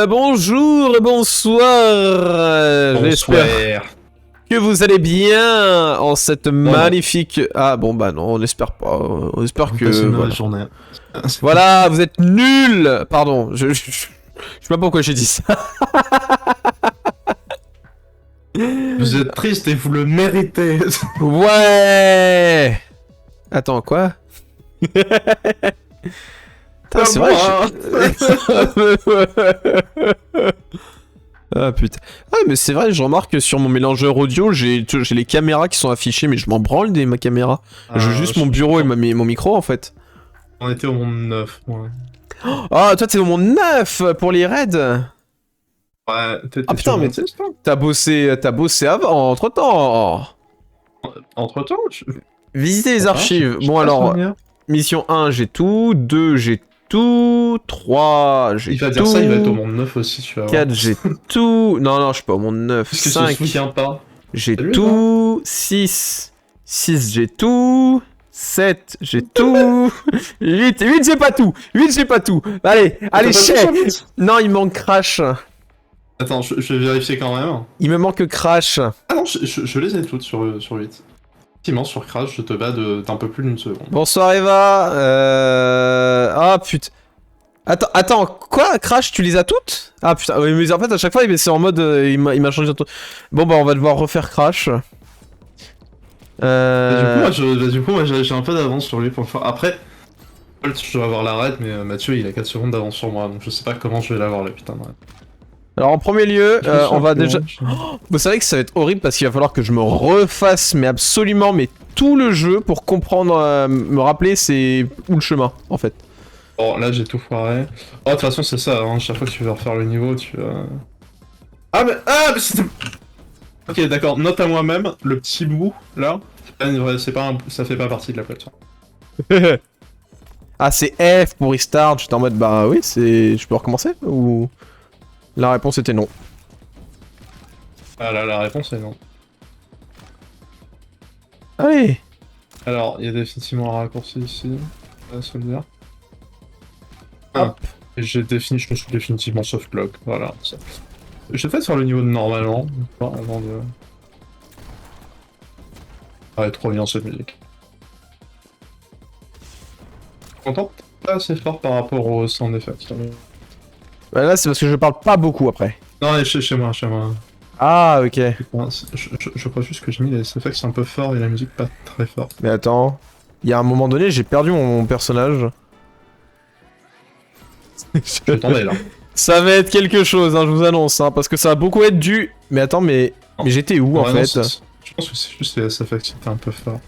Bonjour, bonsoir. J'espère que vous allez bien en cette magnifique... Ah bon bah non, on espère pas. On espère que... Voilà. Journée. Voilà, vous êtes nuls. Pardon, je sais pas pourquoi j'ai dit ça. Vous êtes triste et vous le méritez. Ouais. Attends, quoi? Putain, c'est vrai. Ah putain. Ah mais c'est vrai, je remarque que sur mon mélangeur audio, j'ai les caméras qui sont affichées, mais je m'en branle des ma caméra. Je veux juste mon bureau et mon micro en fait. On était au monde 9, ouais. Ah, toi t'es au monde 9 pour les raids. Ouais, ah putain, mais t'as bossé avant, entre temps. Entre temps, Visiter les archives. Bon alors, mission 1 j'ai tout, 2 j'ai tout, 3 j'ai tout. Il va dire ça, il va être au monde 9 aussi, tu vas voir. 4 j'ai tout. Non, je suis pas au monde 9. 5 j'ai tout. 6 j'ai tout. 7 j'ai tout. 8 j'ai pas tout. 8 j'ai pas tout. Allez, chef. Non, il manque Crash. Attends, je vais vérifier quand même. Il me manque Crash. Ah non, je les ai toutes sur 8. Effectivement, sur Crash, je te bats d'un peu plus d'une seconde. Bonsoir Eva. Ah putain. Attends, quoi? Crash, tu les as toutes? Ah putain, mais en fait à chaque fois c'est en mode il m'a changé de truc. Bon bah on va devoir refaire Crash. Du coup moi j'ai un peu d'avance sur lui pour le faire. Après, je dois avoir la raid, mais Mathieu il a 4 secondes d'avance sur moi, donc je sais pas comment je vais l'avoir le putain de raid. Alors en premier lieu, on va déjà... Vous savez que ça va être horrible parce qu'il va falloir que je me refasse mais absolument tout le jeu pour comprendre, me rappeler c'est où le chemin en fait. Bon là j'ai tout foiré. Oh de toute façon c'est ça, hein, chaque fois que tu veux refaire le niveau tu... Ah mais c'était... Ok d'accord, note à moi-même, le petit bout là, ça fait pas partie de la plateforme. Ah c'est F pour restart, j'étais en mode bah oui c'est... Je peux recommencer ou... La réponse était non. Ah là, la réponse est non. Allez. Alors, il y a définitivement un raccourci ici, à se le dire. Hop. Et je me suis définitivement softlock, voilà. Je vais peut-être faire le niveau de normalement, avant de... Ah, trop bien cette musique. Content pas assez fort par rapport au sound effect. Bah là c'est parce que je parle pas beaucoup après. Non, chez moi. Ah ok. Je crois juste que j'ai mis les effects un peu forts et la musique pas très forte. Mais attends, il y a un moment donné j'ai perdu mon personnage. J'attendais là. Ça va être quelque chose, hein, je vous annonce, hein, parce que ça va beaucoup être dû... Mais attends, mais j'étais où en fait? Je pense que c'est juste les effects qui étaient un peu forts.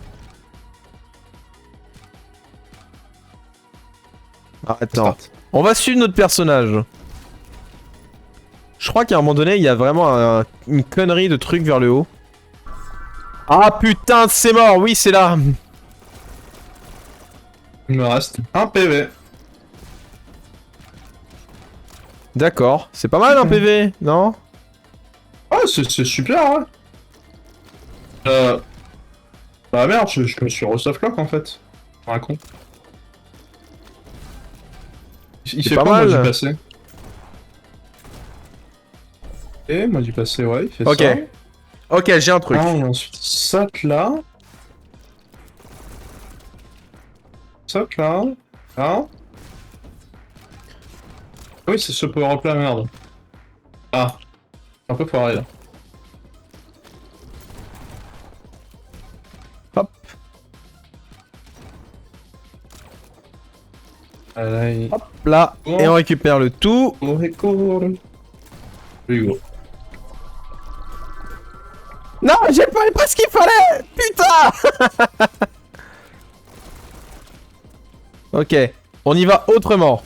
Ah, attends, on va suivre notre personnage. Je crois qu'à un moment donné, il y a vraiment une connerie de trucs vers le haut. Ah putain, c'est mort, oui c'est là. Il me reste un PV. D'accord, c'est pas mal un PV, non? Ah, c'est super, hein. Bah merde, je me suis re-softlock en fait. Un con. Il fait pas quoi, mal. moi, du passé? Et moi, du passé, ouais, il fait ça. Ok. Ok, j'ai un truc. Ah, et ensuite, saute là. Saute là. Là. Ah oui, c'est ce power-up là, merde. Ah. Un peu foiré là. Hop. Allez. Hop là. Bon. Et on récupère le tout. On récourt. Hugo. Non, j'ai pas ce qu'il fallait. Putain. Ok, on y va autrement.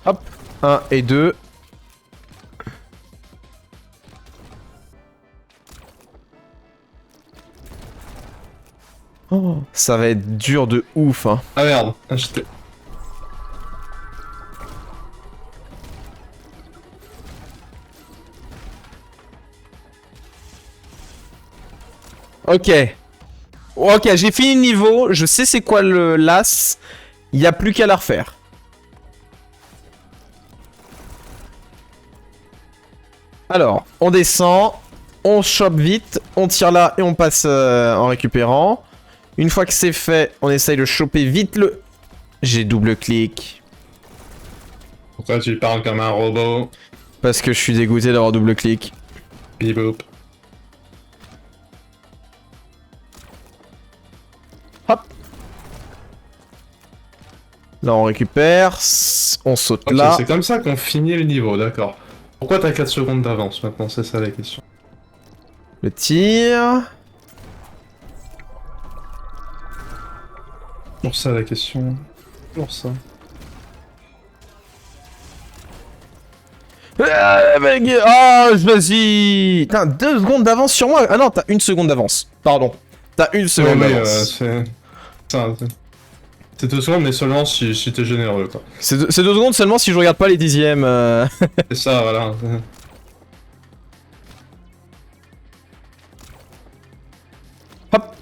Hop, 1 et 2. Oh, ça va être dur de ouf, hein. Ah merde, j'étais... Ok. Ok, j'ai fini le niveau, je sais c'est quoi le l'as. Il n'y a plus qu'à la refaire. Alors, on descend, on chope vite, on tire là et on passe en récupérant. Une fois que c'est fait, on essaye de choper vite le... J'ai double-clic. Pourquoi tu parles comme un robot? Parce que je suis dégoûté d'avoir double-clic. Bip boop. Hop. Là, on récupère. On saute Ok, là. c'est comme ça qu'on finit le niveau, d'accord. Pourquoi t'as 4 secondes d'avance maintenant? C'est ça la question. Le tir. Pour ça la question. Pour ça. Vas-y. Putain, 2 secondes d'avance sur moi. Ah non, t'as 1 seconde d'avance. Pardon. T'as 1 seconde d'avance. C'est 2 secondes, mais seulement si t'es généreux, quoi. C'est 2 secondes seulement si je regarde pas les dixièmes. C'est ça, voilà. Hop.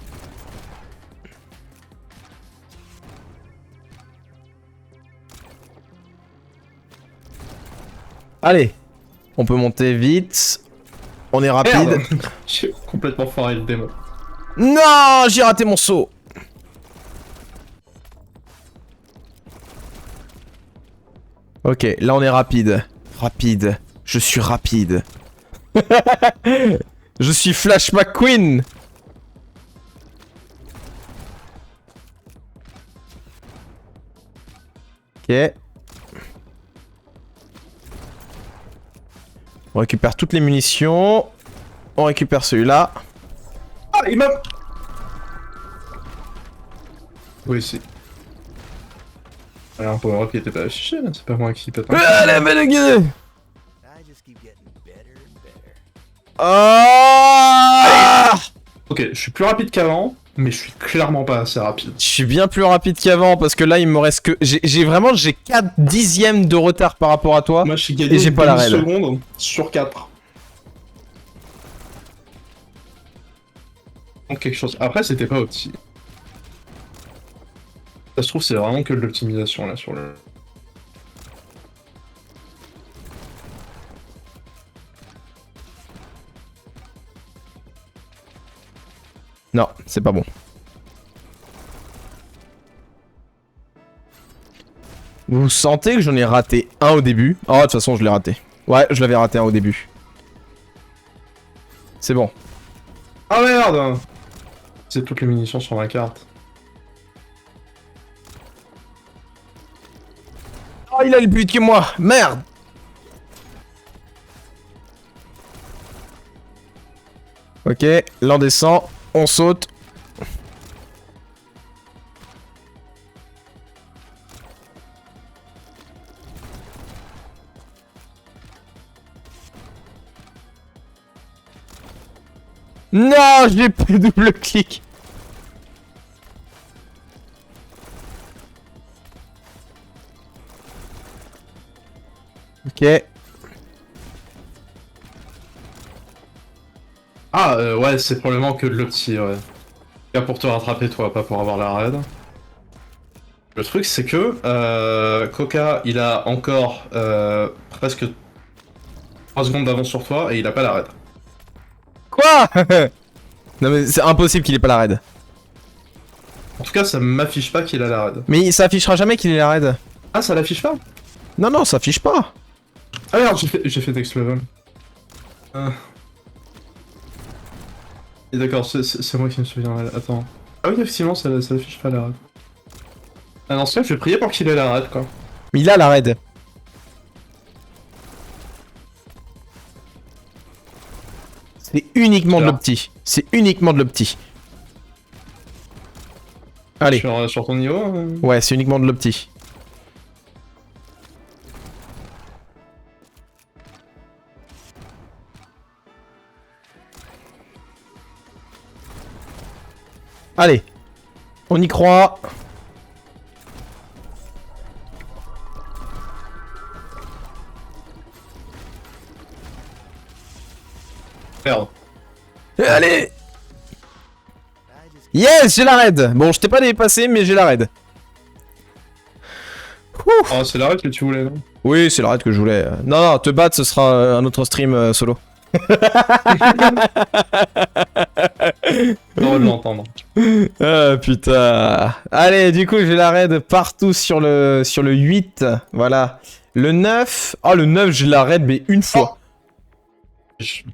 Allez. On peut monter vite. On est rapide. Merde. J'ai complètement foiré le démo. Non, j'ai raté mon saut. Ok, là on est rapide. Rapide. Je suis rapide. Je suis Flash McQueen. Ok. On récupère toutes les munitions. On récupère celui-là. Ah, il m'a... Oui, si. Alors, un power-up qui était pas affiché, là. C'est pas moi qui pète un... Allez, mais le gars. Ah! Ok, je suis plus rapide qu'avant, mais je suis clairement pas assez rapide. Je suis bien plus rapide qu'avant parce que là il me reste que... J'ai 4 dixièmes de retard par rapport à toi. Moi, je suis gagné et j'ai pas la une raid. seconde sur 4. Donc quelque chose. Après, c'était pas opti. Ça se trouve, c'est vraiment que de l'optimisation, là, sur le... Non, c'est pas bon. Vous sentez que j'en ai raté un au début? Oh, de toute façon, je l'ai raté. Ouais, je l'avais raté un au début. C'est bon. Ah merde! C'est toutes les munitions sur ma carte. Oh, il a le but que moi! Merde! Ok, là on descend, on saute. Non, j'ai pas double clic. Ok. Ah, ouais, c'est probablement que de l'opti, ouais. Là pour te rattraper, toi, pas pour avoir la raid. Le truc, c'est que Coca, il a encore presque 3 secondes d'avance sur toi et il a pas la raid. Quoi? Non mais c'est impossible qu'il ait pas la raid. En tout cas, ça m'affiche pas qu'il a la raid. Mais ça affichera jamais qu'il ait la raid. Ah, ça l'affiche pas? Non, non, ça affiche pas. Ah merde, j'ai fait next level. Et d'accord, c'est moi qui me souviens. Attends. Ah oui, effectivement, ça l'affiche pas la raid. Ah non, ce cas, je vais prier pour qu'il ait la raid, quoi. Mais il a la raid. C'est uniquement de l'opti. C'est uniquement de l'opti. Allez. Sur ton niveau Ouais, c'est uniquement de l'opti. Allez. On y croit. Merde. Allez. Yes, j'ai la raid. Bon, je t'ai pas dépassé, mais j'ai la raid. Oh, c'est la raid que tu voulais, non? Oui, c'est la raid que je voulais. Non, non, te battre, ce sera un autre stream solo. Heureux de l'entendre. Ah putain. Allez, du coup, j'ai la raid partout sur le 8. Voilà. Le 9. Oh, le 9, j'ai la raid, mais une fois. Je suis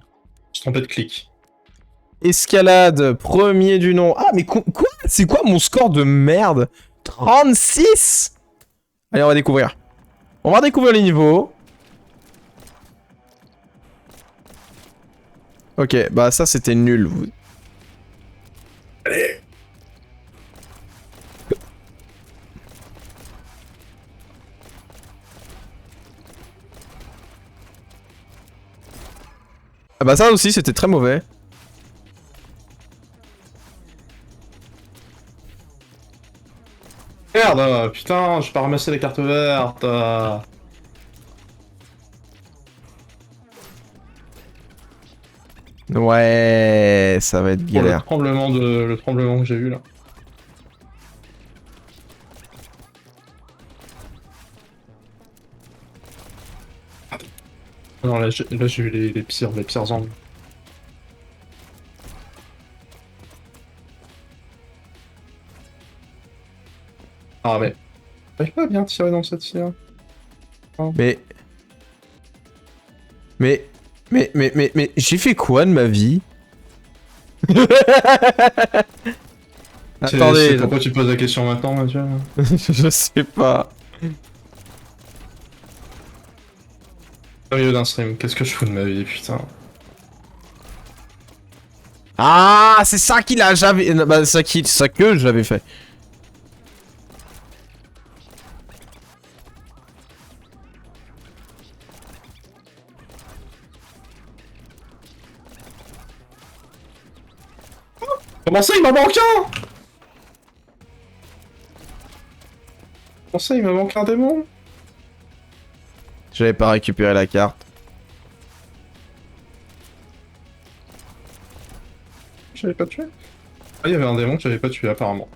trompé de clic. Escalade, premier du nom. Ah, mais quoi? C'est quoi mon score de merde? 36? Allez, on va découvrir. On va découvrir les niveaux. Ok, bah ça c'était nul. Allez. Ah bah ça aussi c'était très mauvais. Merde, putain, je vais pas ramasser les cartes vertes. Ouais, ça va être Pour galère. le tremblement que j'ai eu là. Non, là j'ai eu les pires angles. Ah mais... J'arrive pas à bien tirer dans cette tire. Mais, j'ai fait quoi de ma vie? Attendez. Pourquoi tu poses la question maintenant, Mathieu? Je sais pas. Au milieu d'un stream, qu'est-ce que je fous de ma vie, putain? Ah, c'est ça qu'il a, j'avais... Bah, ça que j'avais fait. Comment ça, il m'en manque un? Comment ça, il me manque un démon? J'avais pas récupéré la carte. J'avais pas tué? Ah, il y avait un démon que j'avais pas tué, apparemment.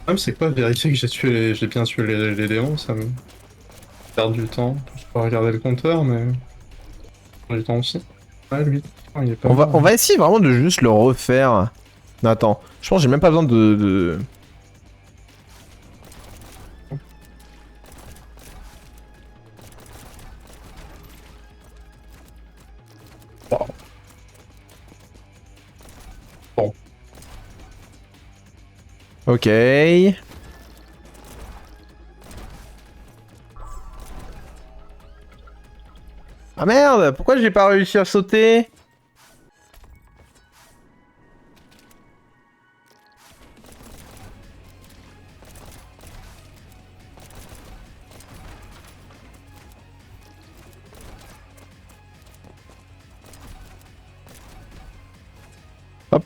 Même c'est quoi vérifier que j'ai bien tué les démons, ça me perd du temps. Je peux regarder le compteur, mais... Du temps aussi. Ouais, lui, il est pas mort. On va essayer vraiment de juste le refaire. Non, attends, je pense que j'ai même pas besoin de... Wow. Bon. Ok. Ah merde, pourquoi j'ai pas réussi à sauter? Hop.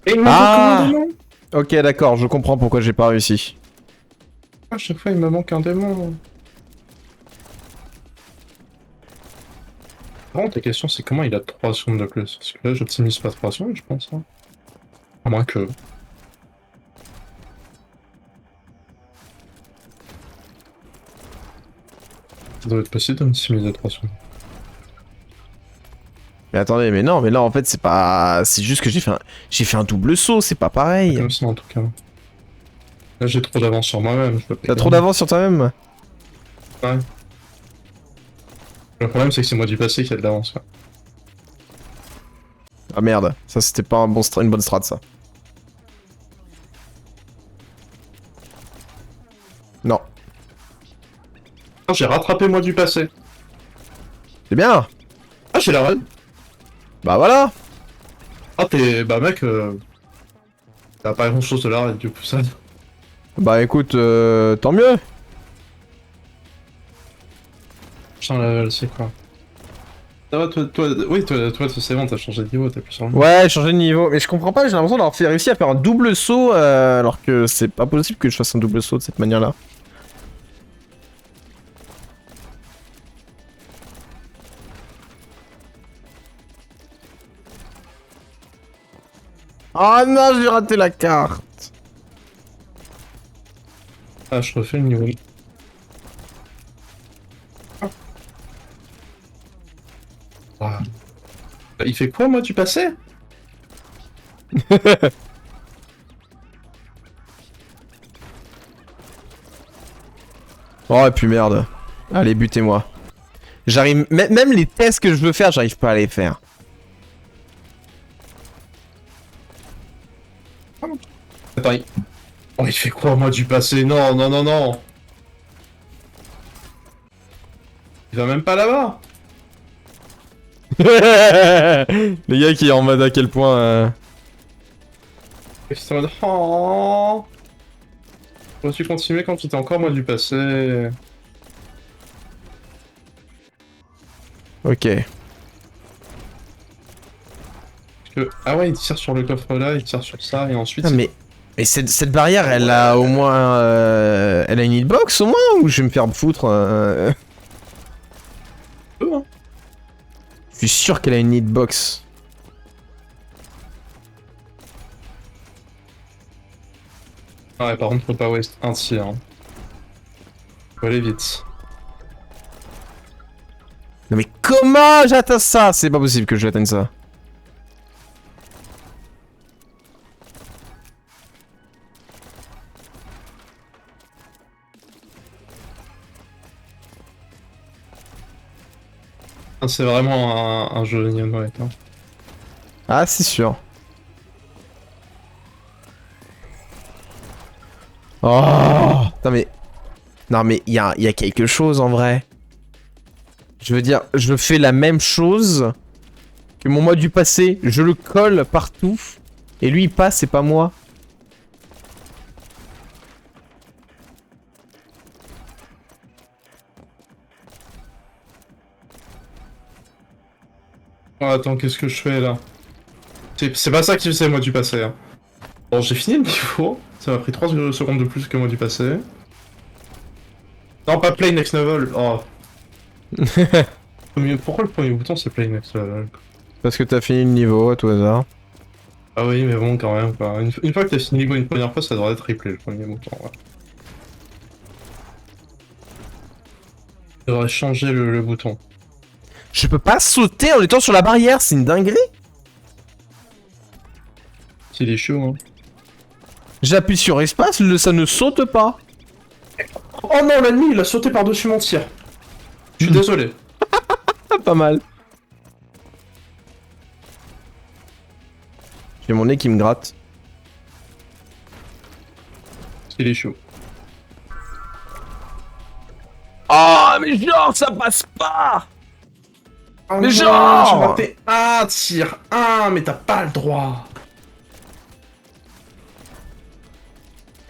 Et il me manque Ah. un démon. Ok, d'accord, je comprends pourquoi j'ai pas réussi. À chaque fois, il me manque un démon. Vraiment, ta question, c'est comment il a 3 secondes de plus? Parce que là, j'optimise pas 3 secondes, je pense. Hein. À moins que... Ça doit être possible d'optimiser 3 secondes. Mais attendez, mais non, mais là en fait c'est pas... C'est juste que j'ai fait un double saut, c'est pas pareil. Comme ça, en tout cas. Là, j'ai trop d'avance sur moi-même. T'as trop d'avance sur toi-même? Ouais. Le problème, c'est que c'est moi du passé qui a de l'avance. Quoi. Ah merde, ça c'était pas une bonne strat ça. Non. Ah, j'ai rattrapé moi du passé. C'est bien. Ah, j'ai la raid. Bah voilà. Ah, t'es... Bah mec, t'as pas grand chose de la raid, du coup, ça... Bah écoute, tant mieux. Putain, la level, c'est quoi? Ça va, toi, c'est bon, t'as changé de niveau, t'as plus sur le Ouais, changer de niveau. Mais je comprends pas, j'ai l'impression d'avoir réussi à faire un double saut alors que c'est pas possible que je fasse un double saut de cette manière-là. Oh non, j'ai raté la carte. Ah, je refais le niveau. Ah. Il fait quoi, moi, du passé? Oh et puis merde. Allez, butez-moi. J'arrive... Même les tests que je veux faire, j'arrive pas à les faire. Attends, Oh, il fait quoi, moi, du passé? Non, non, non, non. Il va même pas là-bas. Les gars qui est en mode à quel point... Ils sont en mode... Oh. Pourrais-tu continuer quand tu étais encore, moi, du passé? Ok. Ah ouais, il tire sur le coffre là, il tire sur ça, et ensuite... Ah, mais cette barrière, elle a au moins... Elle a une hitbox au moins, ou je vais me faire foutre Hein. Je suis sûr qu'elle a une hitbox. Ah ouais, par contre, faut pas waste un tir. Hein. Faut aller vite. Non mais comment j'atteins ça? C'est pas possible que je l'atteigne ça. Ah, c'est vraiment un jeu Neon White. Hein. Ah, c'est sûr. Oh putain mais... Non mais il y a quelque chose en vrai. Je veux dire, je fais la même chose que mon moi du passé. Je le colle partout. Et lui il passe et pas moi. Oh, attends, qu'est-ce que je fais là? C'est pas ça que tu sais, moi, du passé. Hein. Bon, j'ai fini le niveau. Ça m'a pris 3 secondes de plus que moi du passé. Non, pas play next level. Oh. Pourquoi le premier bouton c'est play next level? Parce que t'as fini le niveau à tout hasard. Ah oui, mais bon, quand même, quoi. Une fois que t'as fini le niveau une première fois, ça devrait être replay le premier bouton. Ouais. Il devrait changer le bouton. Je peux pas sauter en étant sur la barrière, c'est une dinguerie. Il est chaud, hein. J'appuie sur espace, ça ne saute pas. Oh non, l'ennemi, il a sauté par-dessus mon tir. Je suis désolé. Ah, pas mal. J'ai mon nez qui me gratte. Il est chaud. Ah, mais genre, ça passe pas. Oh mais non, genre j'ai raté un tir. Mais t'as pas le droit.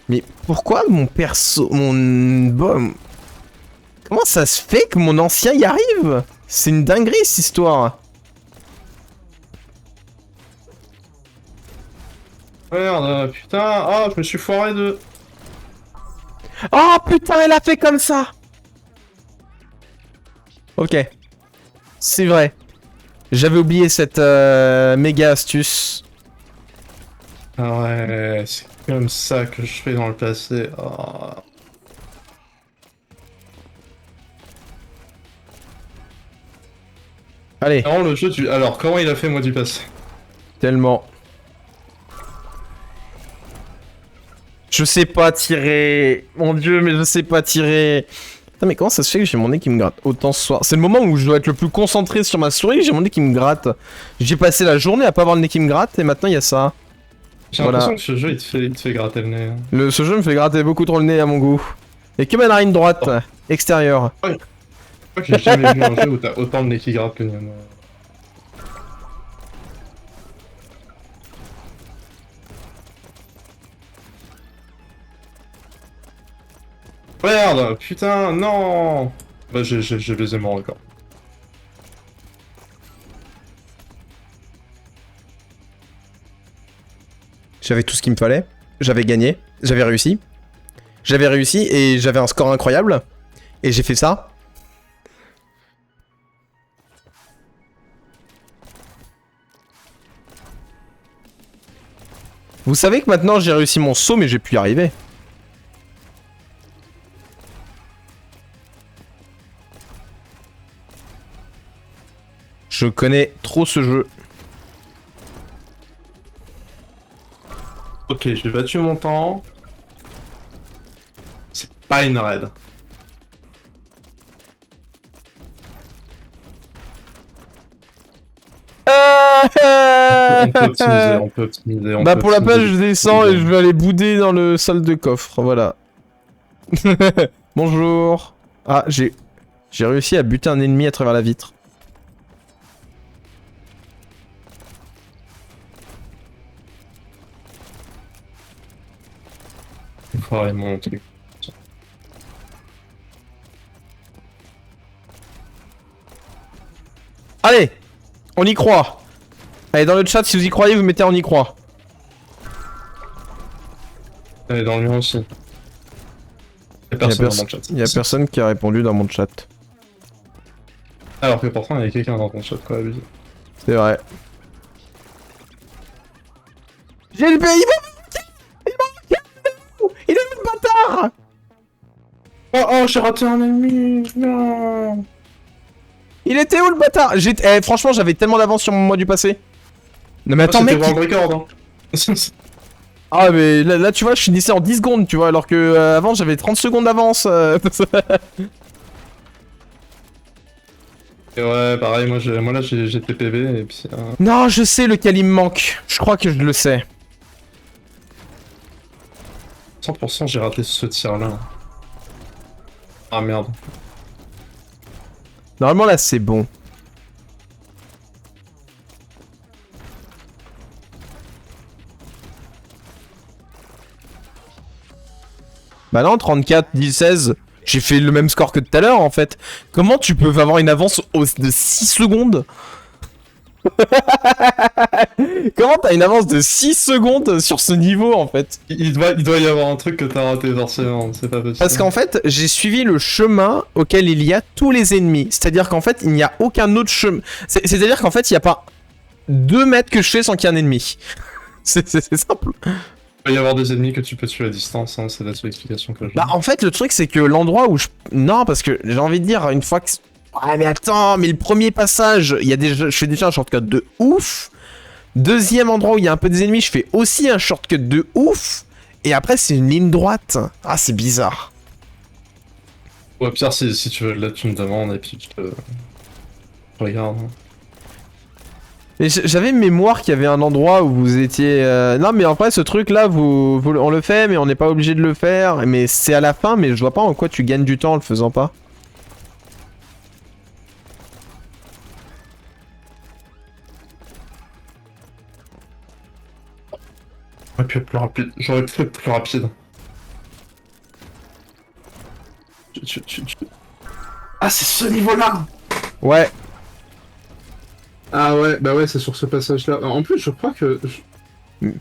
Mais pourquoi mon perso... Mon... Bon... Comment ça se fait que mon ancien y arrive? C'est une dinguerie, cette histoire. Merde, putain. Oh, je me suis foiré de... Oh, putain, elle a fait comme ça. Ok. C'est vrai. J'avais oublié cette méga astuce. Ah ouais, c'est comme ça que je fais dans le passé. Oh. Allez. Non, le jeu, alors, comment il a fait, moi, du passé? Tellement. Je sais pas tirer. Mon dieu, mais je sais pas tirer. Putain, mais comment ça se fait que j'ai mon nez qui me gratte autant ce soir? C'est le moment où je dois être le plus concentré sur ma souris, j'ai mon nez qui me gratte. J'ai passé la journée à pas avoir le nez qui me gratte et maintenant il y a ça. J'ai l'impression que ce jeu, il te fait gratter le nez. Ce jeu me fait gratter beaucoup trop le nez à mon goût. Et que ma narine droite, extérieure. Ouais. Je crois que j'ai jamais vu un jeu où t'as autant de nez qui gratte que Neon. Merde, putain, non. Bah, j'ai baisé mon record. J'avais tout ce qu'il me fallait. J'avais gagné. J'avais réussi. J'avais réussi et j'avais un score incroyable. Et j'ai fait ça. Vous savez que maintenant j'ai réussi mon saut mais j'ai pu y arriver. Je connais trop ce jeu. Ok, j'ai battu mon temps. C'est pas une raid. On peut optimiser, on peut optimiser. Bah pour la page je descends et je vais aller bouder dans le salle de coffre, voilà. Bonjour. Ah, j'ai réussi à buter un ennemi à travers la vitre. Il faut aller mon truc. Allez, on y croit. Allez, dans le chat, si vous y croyez, vous mettez on y croit. Allez, dans le mien aussi. Y'a personne dans mon chat. Il y a personne qui a répondu dans mon chat. Alors que pourtant, il y a quelqu'un dans ton chat, quoi, abusé. C'est vrai. J'ai le pays, il est où le bâtard? Oh, j'ai raté un ennemi. Non. Il était où le bâtard? Franchement, j'avais tellement d'avance sur mon mois du passé. Non mais attends, mec. World record, hein. Ah mais là tu vois je finissais en 10 secondes tu vois alors que avant j'avais 30 secondes d'avance. Et ouais pareil moi là j'ai TPV et puis... Non je sais lequel il me manque. Je crois que je le sais. 100% j'ai raté ce tir là. Ah merde. Normalement là c'est bon. Bah non, 34, 16, j'ai fait le même score que tout à l'heure en fait. Comment tu peux avoir une avance de 6 secondes? Comment t'as une avance de 6 secondes sur ce niveau en fait? Il doit y avoir un truc que t'as raté forcément, c'est pas possible. Parce qu'en fait, j'ai suivi le chemin auquel il y a tous les ennemis. C'est-à-dire qu'en fait, il n'y a aucun autre chemin. C'est-à-dire qu'en fait, il n'y a pas 2 mètres que je fais sans qu'il y ait un ennemi. C'est simple. Il peut y avoir des ennemis que tu peux tuer à distance, hein, c'est la seule explication que j'ai. Bah en fait le truc c'est que l'endroit où je... Non parce que j'ai envie de dire une fois que... Ouais mais attends, mais le premier passage, il y a déjà... je fais déjà un shortcut de ouf. Deuxième endroit où il y a un peu des ennemis, je fais aussi un shortcut de ouf. Et après c'est une ligne droite. Ah c'est bizarre. Ouais Pierre si tu veux là tu me demandes et puis tu te... Regarde. J'avais une mémoire qu'il y avait un endroit où vous étiez... Non mais en vrai ce truc là, on le fait mais on n'est pas obligé de le faire. Mais c'est à la fin mais je vois pas en quoi tu gagnes du temps en le faisant pas. J'aurais pu être plus rapide. J'aurais pu être plus rapide. Ah c'est ce niveau là. Ouais. Ah ouais, bah ouais, c'est sur ce passage-là. En plus, je crois que...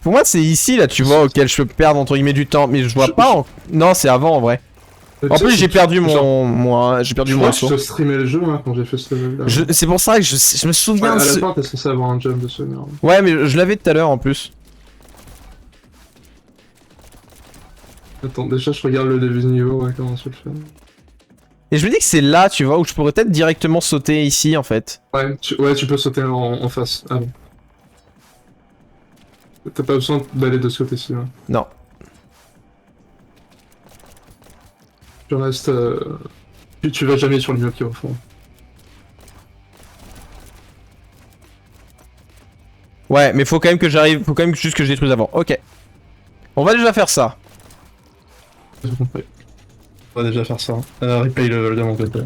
Pour moi, c'est ici, là, tu vois, auquel je peux perdre, entre guillemets, du temps. Mais je vois pas en... Non, c'est avant, en vrai. En plus, j'ai perdu mon... J'ai perdu mon saut. Je streamais le jeu, hein, quand j'ai fait ce level-là. C'est pour ça que je me souviens de... À la fin, t'es censé avoir un jump de ce merde. Ouais, mais je l'avais tout à l'heure, en plus. Attends, déjà, je regarde le début du niveau, ouais, comment je le fais. Et je me dis que c'est là, tu vois, où je pourrais peut-être directement sauter ici, en fait. Ouais, tu peux sauter en face. Ah bon. T'as pas besoin d'aller de ce côté-ci, là. Non. Tu restes... Tu vas jamais sur l'immeuble qui est au fond. Ouais, mais faut quand même que j'arrive, faut quand même juste que je détruise avant. Ok. On va déjà faire ça. J'ai compris. On va déjà faire ça. Replay level de mon côté.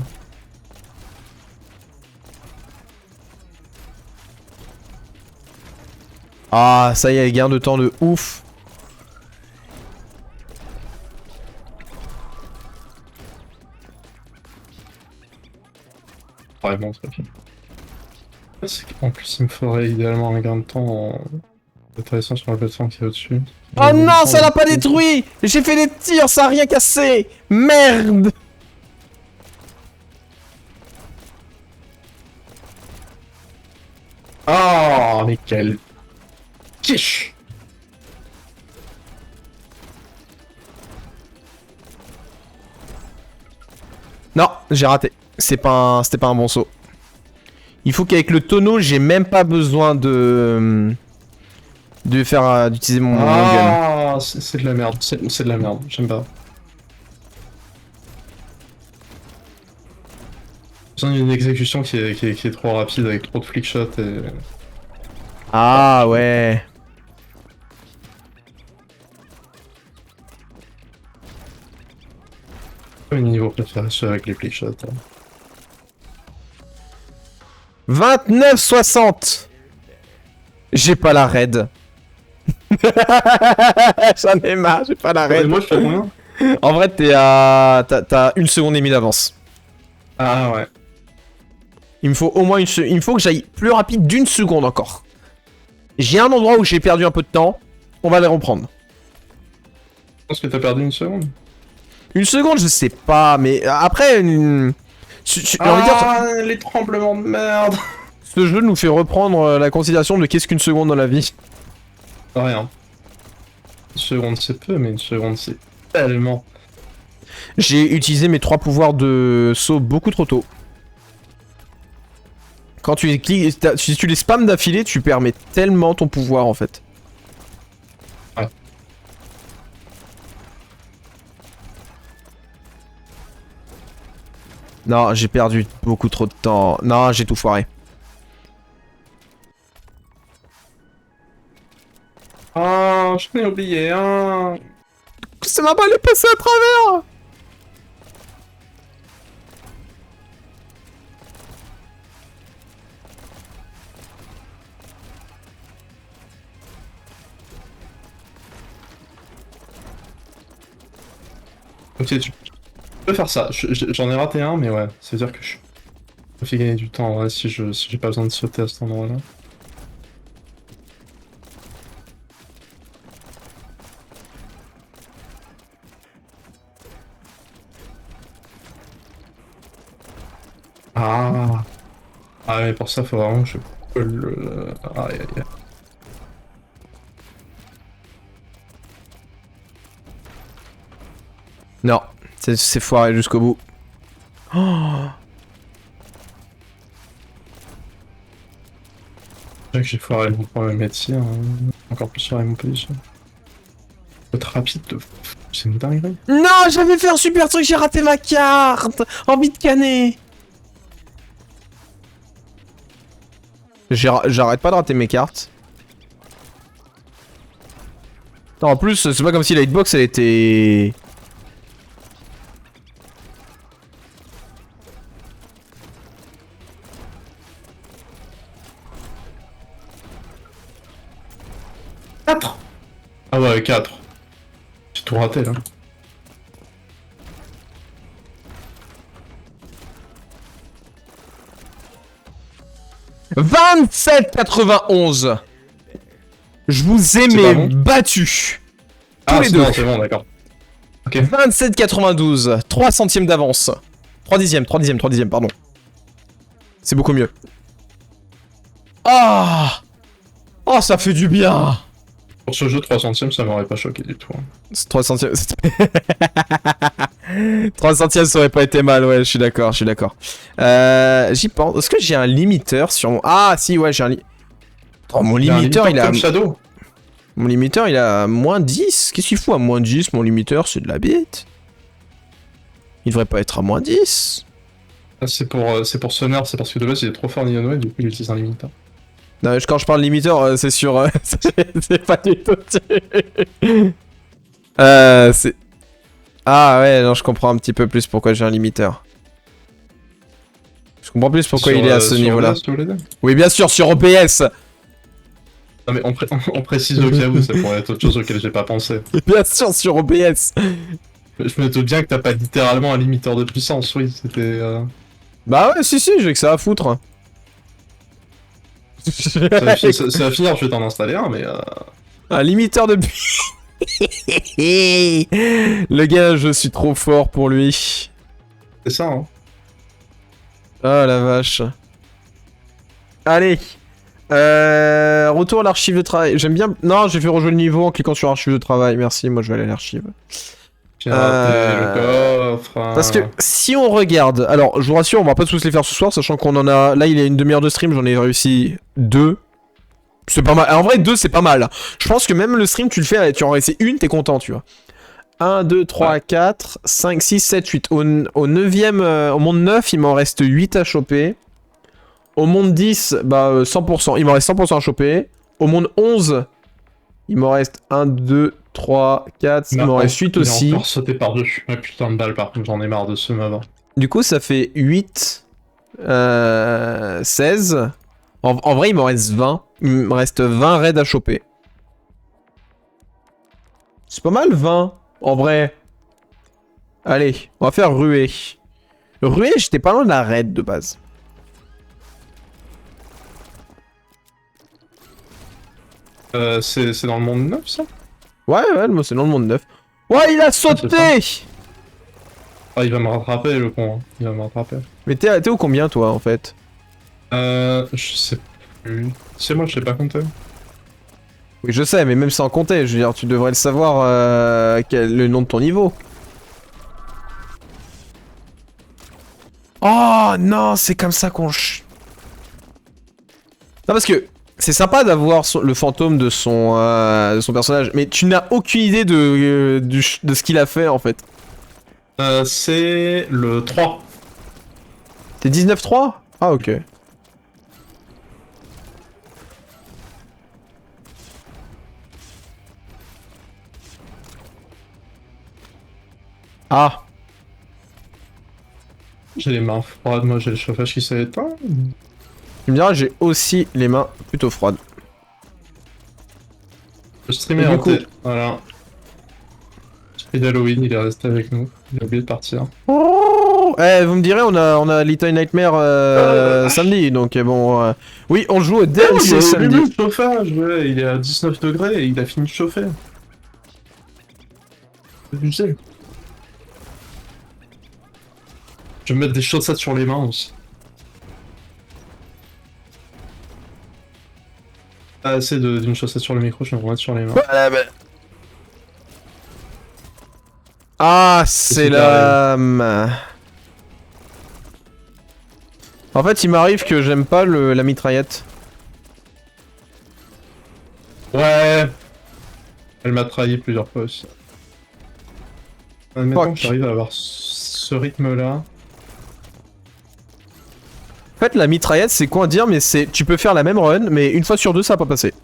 Ah, ça y est, gain de temps de ouf. Vraiment très bien. En plus, il me faudrait idéalement un gain de temps Intéressant sur la plateforme qui est au-dessus. Oh non, ça l'a pas détruit! J'ai fait des tirs, ça a rien cassé! Merde! Oh, mais quel quiche! Non, j'ai raté. C'était pas un bon saut. Il faut qu'avec le tonneau, j'ai même pas besoin d'utiliser mon gun. Ah, c'est de la merde, c'est de la merde, j'aime pas. Il y a une exécution qui est trop rapide avec trop de flickshots et... Ah ouais. Mon niveau préféré, c'est avec les flickshots. 29,60. J'ai pas la raid. J'en ai marre, j'ai pas la raid. Et moi, je fais combien? En vrai, t'as 1 seconde et demie d'avance. Ah ouais. Il me faut au moins il me faut que j'aille plus rapide d'1 seconde encore. J'ai un endroit où j'ai perdu un peu de temps. On va les reprendre. Je pense que t'as perdu 1 seconde. 1 seconde, je sais pas, mais après... j'ai envie de dire, les tremblements de merde. ce jeu nous fait reprendre la considération de qu'est-ce qu'une seconde dans la vie. Rien. 1 seconde c'est peu, mais 1 seconde c'est tellement... J'ai utilisé mes 3 pouvoirs de saut beaucoup trop tôt. Quand tu cliques, si tu les spams d'affilée, tu permets tellement ton pouvoir en fait. Ouais. Non, j'ai perdu beaucoup trop de temps. Non, j'ai tout foiré. Ah, je l'ai oublié, hein. Ça m'a pas allé passer à travers. Ok, tu peux faire ça. J'en ai raté un, mais ouais, ça veut dire que je me fais gagner du temps ouais, si j'ai pas besoin de sauter à cet endroit-là. Ah. Ah mais pour ça, faut vraiment que je colle le... Aïe aïe aïe. Non, c'est foiré jusqu'au bout. Oh. C'est vrai que j'ai foiré mon premier métier, hein. Encore plus foiré mon position. Faut être rapide de... C'est une dinguerie. Non, j'avais fait un super truc, j'ai raté ma carte. Envie de canner. J'arrête pas de rater mes cartes. Non, en plus, c'est pas comme si la hitbox elle était... Ah ouais, 4. J'ai tout raté là. « 27,91 ! Je vous ai mais bon battu. Tous les c'est deux. bon, c'est bon, d'accord. Ok. 27,92. 3 centièmes d'avance. 3 dixièmes, 3 dixièmes, 3 dixièmes, pardon. C'est beaucoup mieux. Ah! Oh, ça fait du bien. Pour ce jeu, 3 centièmes, ça m'aurait pas choqué du tout. 3 centièmes... 3 centièmes, ça aurait pas été mal, ouais, je suis d'accord, je suis d'accord. J'y pense. Est-ce que j'ai un limiteur sur mon... Ah, si, ouais, j'ai un Oh, mon limiteur, il a... Shadow. Mon limiteur, il a moins 10. Qu'est-ce qu'il fout à moins 10? Mon limiteur, c'est de la bite. Il devrait pas être à moins 10. Ah, c'est pour Sonner, c'est parce que de base, il est trop fort Niono et du coup, il utilise un limiteur. Non, mais quand je parle limiteur, c'est sur... c'est pas du tout... c'est... Ah ouais, non, je comprends un petit peu plus pourquoi j'ai un limiteur. Je comprends plus pourquoi il est à ce niveau-là. Oui, bien sûr, sur OBS. Non mais on précise au cas où, ça pourrait être autre chose auquel j'ai pas pensé. Bien sûr, sur OBS. Je me doute bien que t'as pas littéralement un limiteur de puissance, oui, c'était... Bah ouais, si, j'ai que ça à foutre. Ça va finir, je vais t'en installer un, mais... Un limiteur de puits. Le gars, je suis trop fort pour lui. C'est ça, hein. Ah la vache. Allez. Retour à l'archive de travail. J'aime bien... Non, j'ai fait rejouer le niveau en cliquant sur archive de travail. Merci, moi je vais aller à l'archive. J'ai raté le coffre. Hein. Parce que si on regarde... Alors, je vous rassure, on va pas tous les faire ce soir, sachant qu'on en a... Là, il y a une demi-heure de stream, j'en ai réussi 2. C'est pas mal. En vrai, 2, c'est pas mal. Je pense que même le stream, tu le fais, tu en réussis une, t'es content, tu vois. 1, 2, 3, 4, 5, 6, 7, 8. Au 9ème, au monde 9, il m'en reste 8 à choper. Au monde 10, bah 100%. Il m'en reste 100% à choper. Au monde 11, il m'en reste 1, 2, 3, 4. Il m'en reste 8 aussi. Il a encore sauté par-dessus. Ouais, putain de balle, par contre, j'en ai marre de ce mob. Du coup, ça fait 8, 16. En vrai, il m'en reste 20. Il me reste 20 raids à choper. C'est pas mal, 20. En vrai. Allez, on va faire ruée. Ruée, j'étais pas loin de la raid de base. C'est dans le monde 9, ça? Ouais, c'est dans le monde 9. Ouais, il a sauté! Ah, il va me rattraper, le con. Hein. Il va me rattraper. Mais t'es au combien, toi, en fait? Je sais plus. C'est moi, je sais pas compter. Oui, je sais, mais même sans compter, je veux dire, tu devrais le savoir, le nom de ton niveau. Oh, non, c'est comme ça qu'on... Non, parce que... C'est sympa d'avoir le fantôme de son personnage, mais tu n'as aucune idée de ce qu'il a fait en fait. C'est le 3. T'es 19-3? Ah ok. Ah. J'ai les mains froides, moi j'ai le chauffage qui s'est éteint. Tu me diras, j'ai aussi les mains plutôt froides. Le streamer est hanté, voilà. Esprit d'Halloween, il est resté avec nous. Il a oublié de partir. Oh, vous me direz, on a Little Nightmare samedi, donc bon... Oui, on joue au DLC samedi. Le chauffage, ouais, il est à 19 degrés et il a fini de chauffer. Tu sais. Je vais mettre des chaussettes sur les mains aussi. Pas assez d'une chaussette sur le micro, je vais me remettre sur les mains. Voilà, bah... Ah, c'est l'âme. En fait, il m'arrive que j'aime pas la mitraillette. Ouais. Elle m'a trahi plusieurs fois aussi. Admettons que j'arrive à avoir ce rythme-là. En fait, la mitraillette, c'est quoi à dire, mais c'est... Tu peux faire la même run, mais une fois sur deux, ça va pas passer.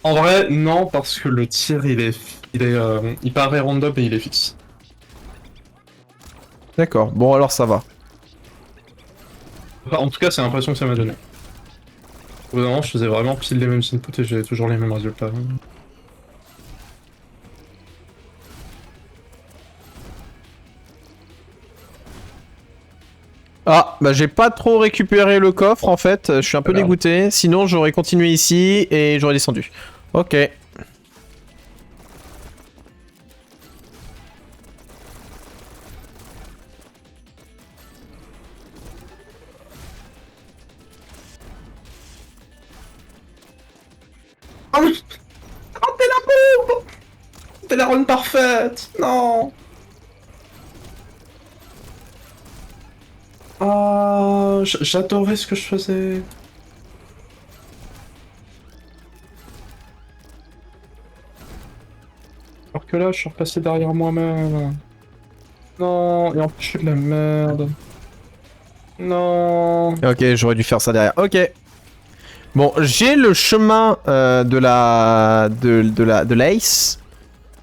En vrai, non, parce que le tir, il paraît random et il est fixe. D'accord, bon alors ça va. Enfin, en tout cas, c'est l'impression que ça m'a donné. Au bout d'un moment, je faisais vraiment pile les mêmes inputs et j'avais toujours les mêmes résultats. Ah, bah j'ai pas trop récupéré le coffre en fait, je suis un peu dégoûté, sinon j'aurais continué ici et j'aurais descendu. Ok. Oh oui! Oh, t'es la bombe! T'es la run parfaite! Non! Oh, j'adorais ce que je faisais. Alors que là, je suis repassé derrière moi-même. Non, et en plus, je fais de la merde. Non. Ok, j'aurais dû faire ça derrière. Ok. Bon, j'ai le chemin de l'Ace.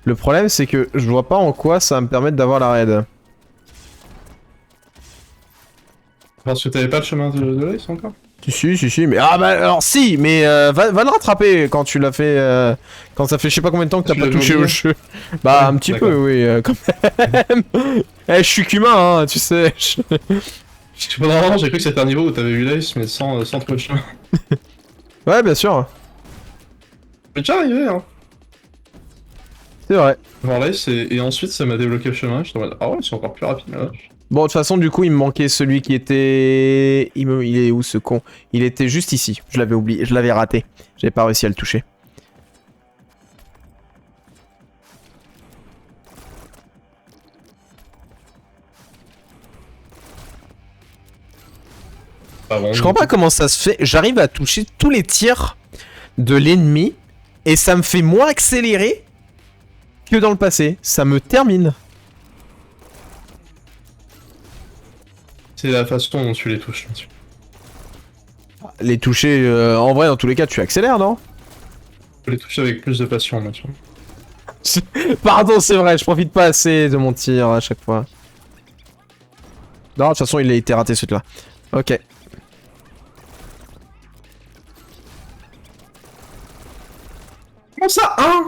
Le problème, c'est que je vois pas en quoi ça va me permettre d'avoir la raid. Parce que t'avais pas le chemin de l'Ace encore? Si, mais... Ah bah alors si, mais va le rattraper quand tu l'as fait... quand ça fait je sais pas combien de temps que t'as pas touché au jeu. Bah ouais, un petit peu, oui, quand même. Eh, je suis qu'humain, hein, tu sais. Je Pendant j'ai cru que c'était un niveau où t'avais eu l'ace, mais sans trop de chemin. Ouais, bien sûr. Mais déjà arrivé, hein. C'est vrai. Voir l'ace et ensuite ça m'a débloqué le chemin. J'étais en mode, ah ouais, c'est encore plus rapide, là. Bon, de toute façon, du coup, il me manquait celui qui était... Il est où, ce con? Il était juste ici. Je l'avais oublié, je l'avais raté. J'avais pas réussi à le toucher. Ah bon, Je comprends pas comment ça se fait. J'arrive à toucher tous les tirs de l'ennemi et ça me fait moins accélérer que dans le passé. Ça me termine. c'est la façon dont tu les touches. Les toucher, en vrai, dans tous les cas, tu accélères, non? Tu les touches avec plus de passion, Mathieu. Pardon, c'est vrai, je profite pas assez de mon tir à chaque fois. Non, de toute façon, il a été raté celui-là. Ok. Comment ça, 1?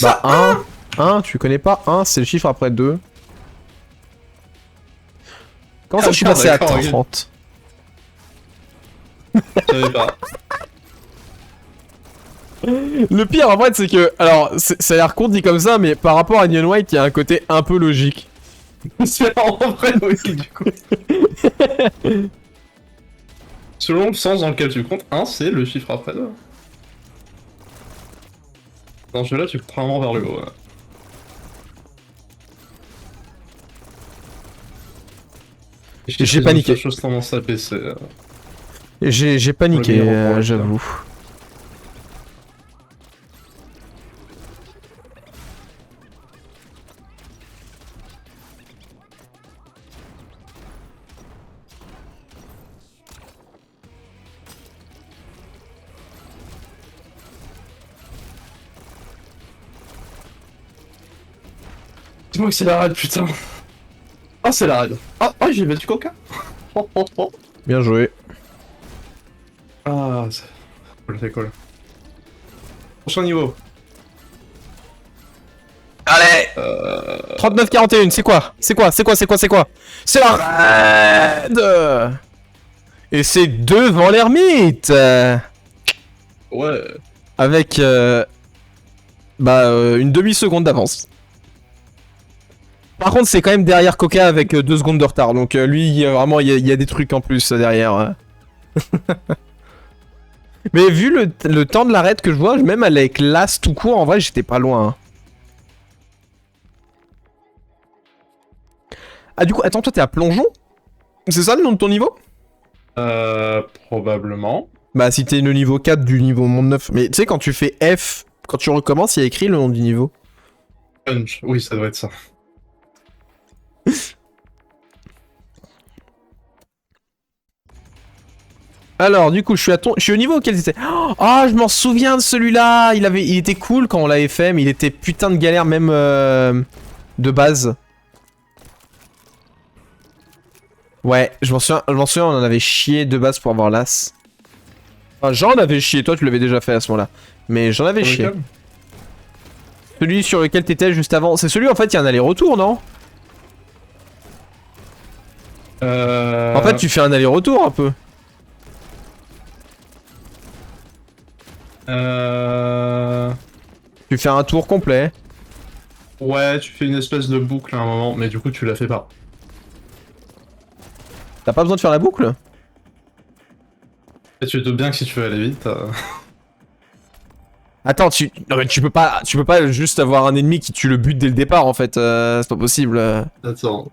Bah, 1, tu connais pas 1, c'est le chiffre après 2. Comment ça, je suis passé à 30? Je savais pas. Le pire en fait c'est que, alors ça a l'air con dit comme ça, mais par rapport à Neon White il y a un côté un peu logique. C'est en vrai oui du coup. Selon le sens dans lequel tu comptes, 1 c'est le chiffre après 2. Dans ce jeu là tu comptes vraiment vers le haut. Ouais. J'ai paniqué. Chose tendance à baisser. J'ai paniqué, j'avoue. Dis-moi que c'est la raid, putain. Ah, c'est la raid. Ah, j'ai mis du coca. Bien joué. Ah, c'est cool. Prochain niveau. Allez 39-41, c'est quoi? C'est quoi? C'est la raid. Et c'est devant l'ermite. Ouais. Avec une demi-seconde d'avance. Par contre, c'est quand même derrière Coca avec 2 secondes de retard. Donc lui, vraiment, il y a des trucs en plus derrière. Mais vu le temps de l'arrêt que je vois, même avec l'as tout court, en vrai, j'étais pas loin. Hein. Ah, du coup, attends, toi, t'es à plongeon? C'est ça le nom de ton niveau? Probablement. Bah, si t'es le niveau 4 du niveau monde 9. Mais tu sais, quand tu fais F, quand tu recommences, il y a écrit le nom du niveau. Punch, oui, ça doit être ça. Alors, du coup, je suis au niveau auquel c'était. Oh, je m'en souviens de celui-là. Il était cool quand on l'avait fait, mais il était putain de galère même de base. Ouais, je m'en souviens, on en avait chié de base pour avoir l'as. Enfin, j'en avais chié, toi tu l'avais déjà fait à ce moment-là. Mais j'en avais chié. Celui sur lequel t'étais juste avant, c'est celui en fait il y a un aller-retour, non? En fait tu fais un aller-retour un peu. Tu fais un tour complet. Ouais, tu fais une espèce de boucle à un moment, mais du coup tu la fais pas. T'as pas besoin de faire la boucle? Et tu te doutes bien que si tu veux aller vite... Attends, non, mais tu peux pas juste avoir un ennemi qui tue le but dès le départ en fait, c'est pas possible. Attends...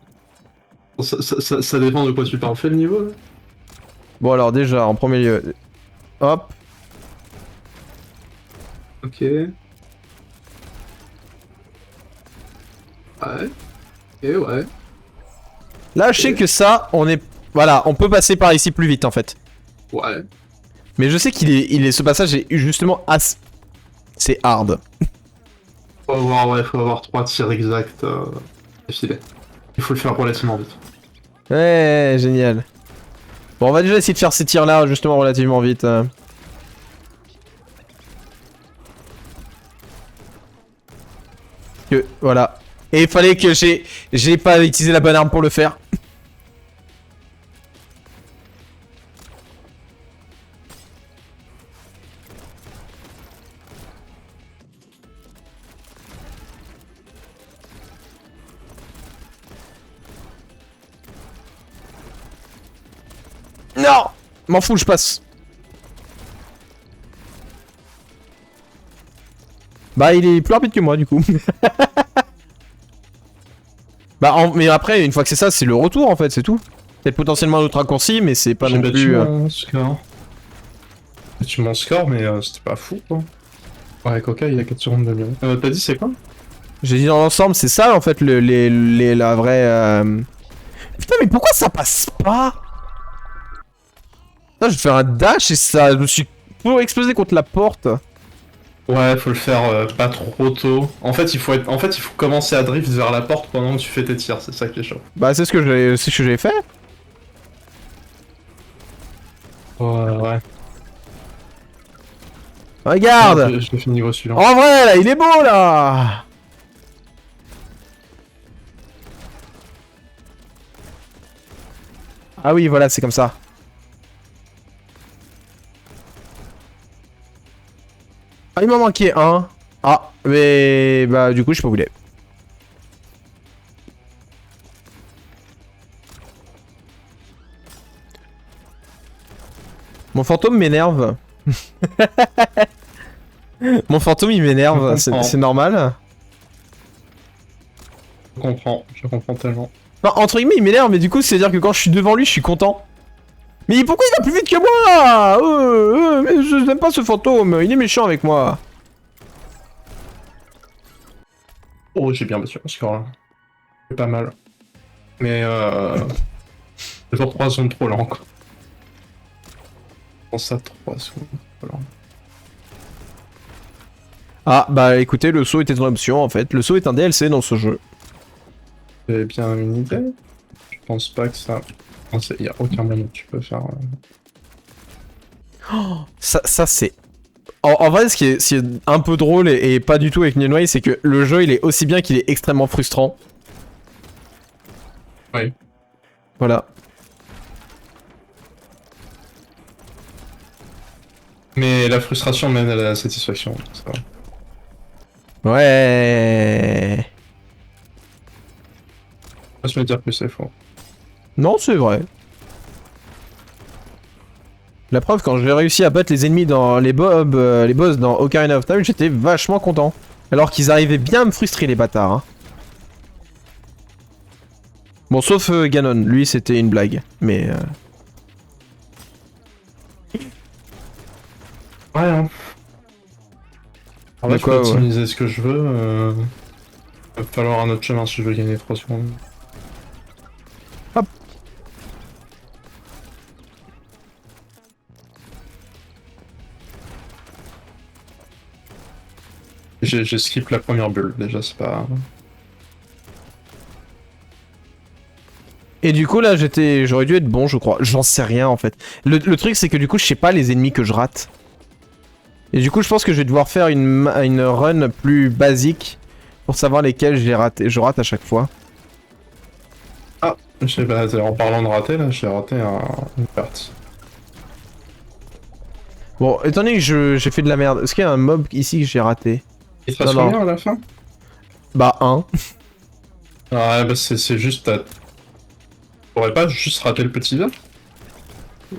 Ça dépend de quoi tu parles, fais le niveau là. Bon alors déjà, en premier lieu... Hop. Ok. Ouais. Ok, ouais. Là je sais que ça, on est... Voilà, on peut passer par ici plus vite en fait. Ouais. Mais je sais ce passage est justement assez... C'est hard. Faut avoir 3 tirs exacts affilés. Il faut le faire relativement vite. Ouais, génial. Bon, on va déjà essayer de faire ces tirs là justement relativement vite. Voilà. Et il fallait que j'ai pas utilisé la bonne arme pour le faire. non! M'en fous, je passe. Bah, il est plus rapide que moi, du coup. Bah, mais après, une fois que c'est ça, c'est le retour, en fait, c'est tout. Peut-être potentiellement un autre raccourci, mais c'est pas non plus... J'ai battu mon score. J'ai battu mon score, mais c'était pas fou, quoi. Ouais, Coca, il a 4 secondes de mieux. T'as dit c'est quoi? J'ai dit dans l'ensemble, c'est ça, en fait, la vraie... Putain, mais pourquoi ça passe pas? Putain, je vais faire un dash et ça... Je me suis pour exploser contre la porte. Ouais, faut le faire pas trop tôt. En fait, il faut commencer à drift vers la porte pendant que tu fais tes tirs, c'est ça qui est chaud. Bah, c'est ce que j'ai fait. Ouais. Regarde! Je l'ai fait niveau suivant. En vrai, là, il est beau, là! Ah oui, voilà, c'est comme ça. Ah, il m'en manquait un. Ah, mais... Bah, du coup, je sais pas où il est. Mon fantôme m'énerve. Mon fantôme, il m'énerve, c'est normal. Je comprends tellement. Enfin, entre guillemets, il m'énerve, mais du coup, c'est-à-dire que quand je suis devant lui, je suis content. Mais pourquoi il va plus vite que moi? Mais je n'aime pas ce fantôme, il est méchant avec moi. Oh, j'ai bien battu mon score là. C'est pas mal. Mais toujours 3 secondes trop lent quoi. Je pense à 3 secondes trop lent. Ah, bah écoutez, le saut était une option en fait. Le saut est un DLC dans ce jeu. C'est bien une idée. Je pense pas que ça... Il y a aucun moyen que tu peux faire... Ça c'est... En vrai, ce qui est un peu drôle et pas du tout avec Nienway, c'est que le jeu, il est aussi bien qu'il est extrêmement frustrant. Oui. Voilà. Mais la frustration mène à la satisfaction, ça va. Ouais. Faut se me dire que c'est faux. Non, c'est vrai. La preuve, quand j'ai réussi à battre les ennemis dans les boss dans Ocarina of Time, j'étais vachement content. Alors qu'ils arrivaient bien à me frustrer, les bâtards. Hein. Bon, sauf Ganon, lui c'était une blague, mais... Ouais, hein. En vrai, je peux optimiser ce que je veux. Il va falloir un autre chemin si je veux gagner 3 secondes. Hop. J'ai skip la première bulle, déjà, c'est pas... Et du coup là j'aurais dû être bon je crois, j'en sais rien en fait. Le truc c'est que du coup je sais pas les ennemis que je rate. Et du coup je pense que je vais devoir faire une run plus basique pour savoir lesquels je rate à chaque fois. Ah, je sais pas, en parlant de rater là, j'ai raté une partie. Bon, étant donné que j'ai fait de la merde, est-ce qu'il y a un mob ici que j'ai raté? Il te reste combien à la fin? Bah 1. Ah bah c'est juste... T'aurais pas juste raté le petit verre?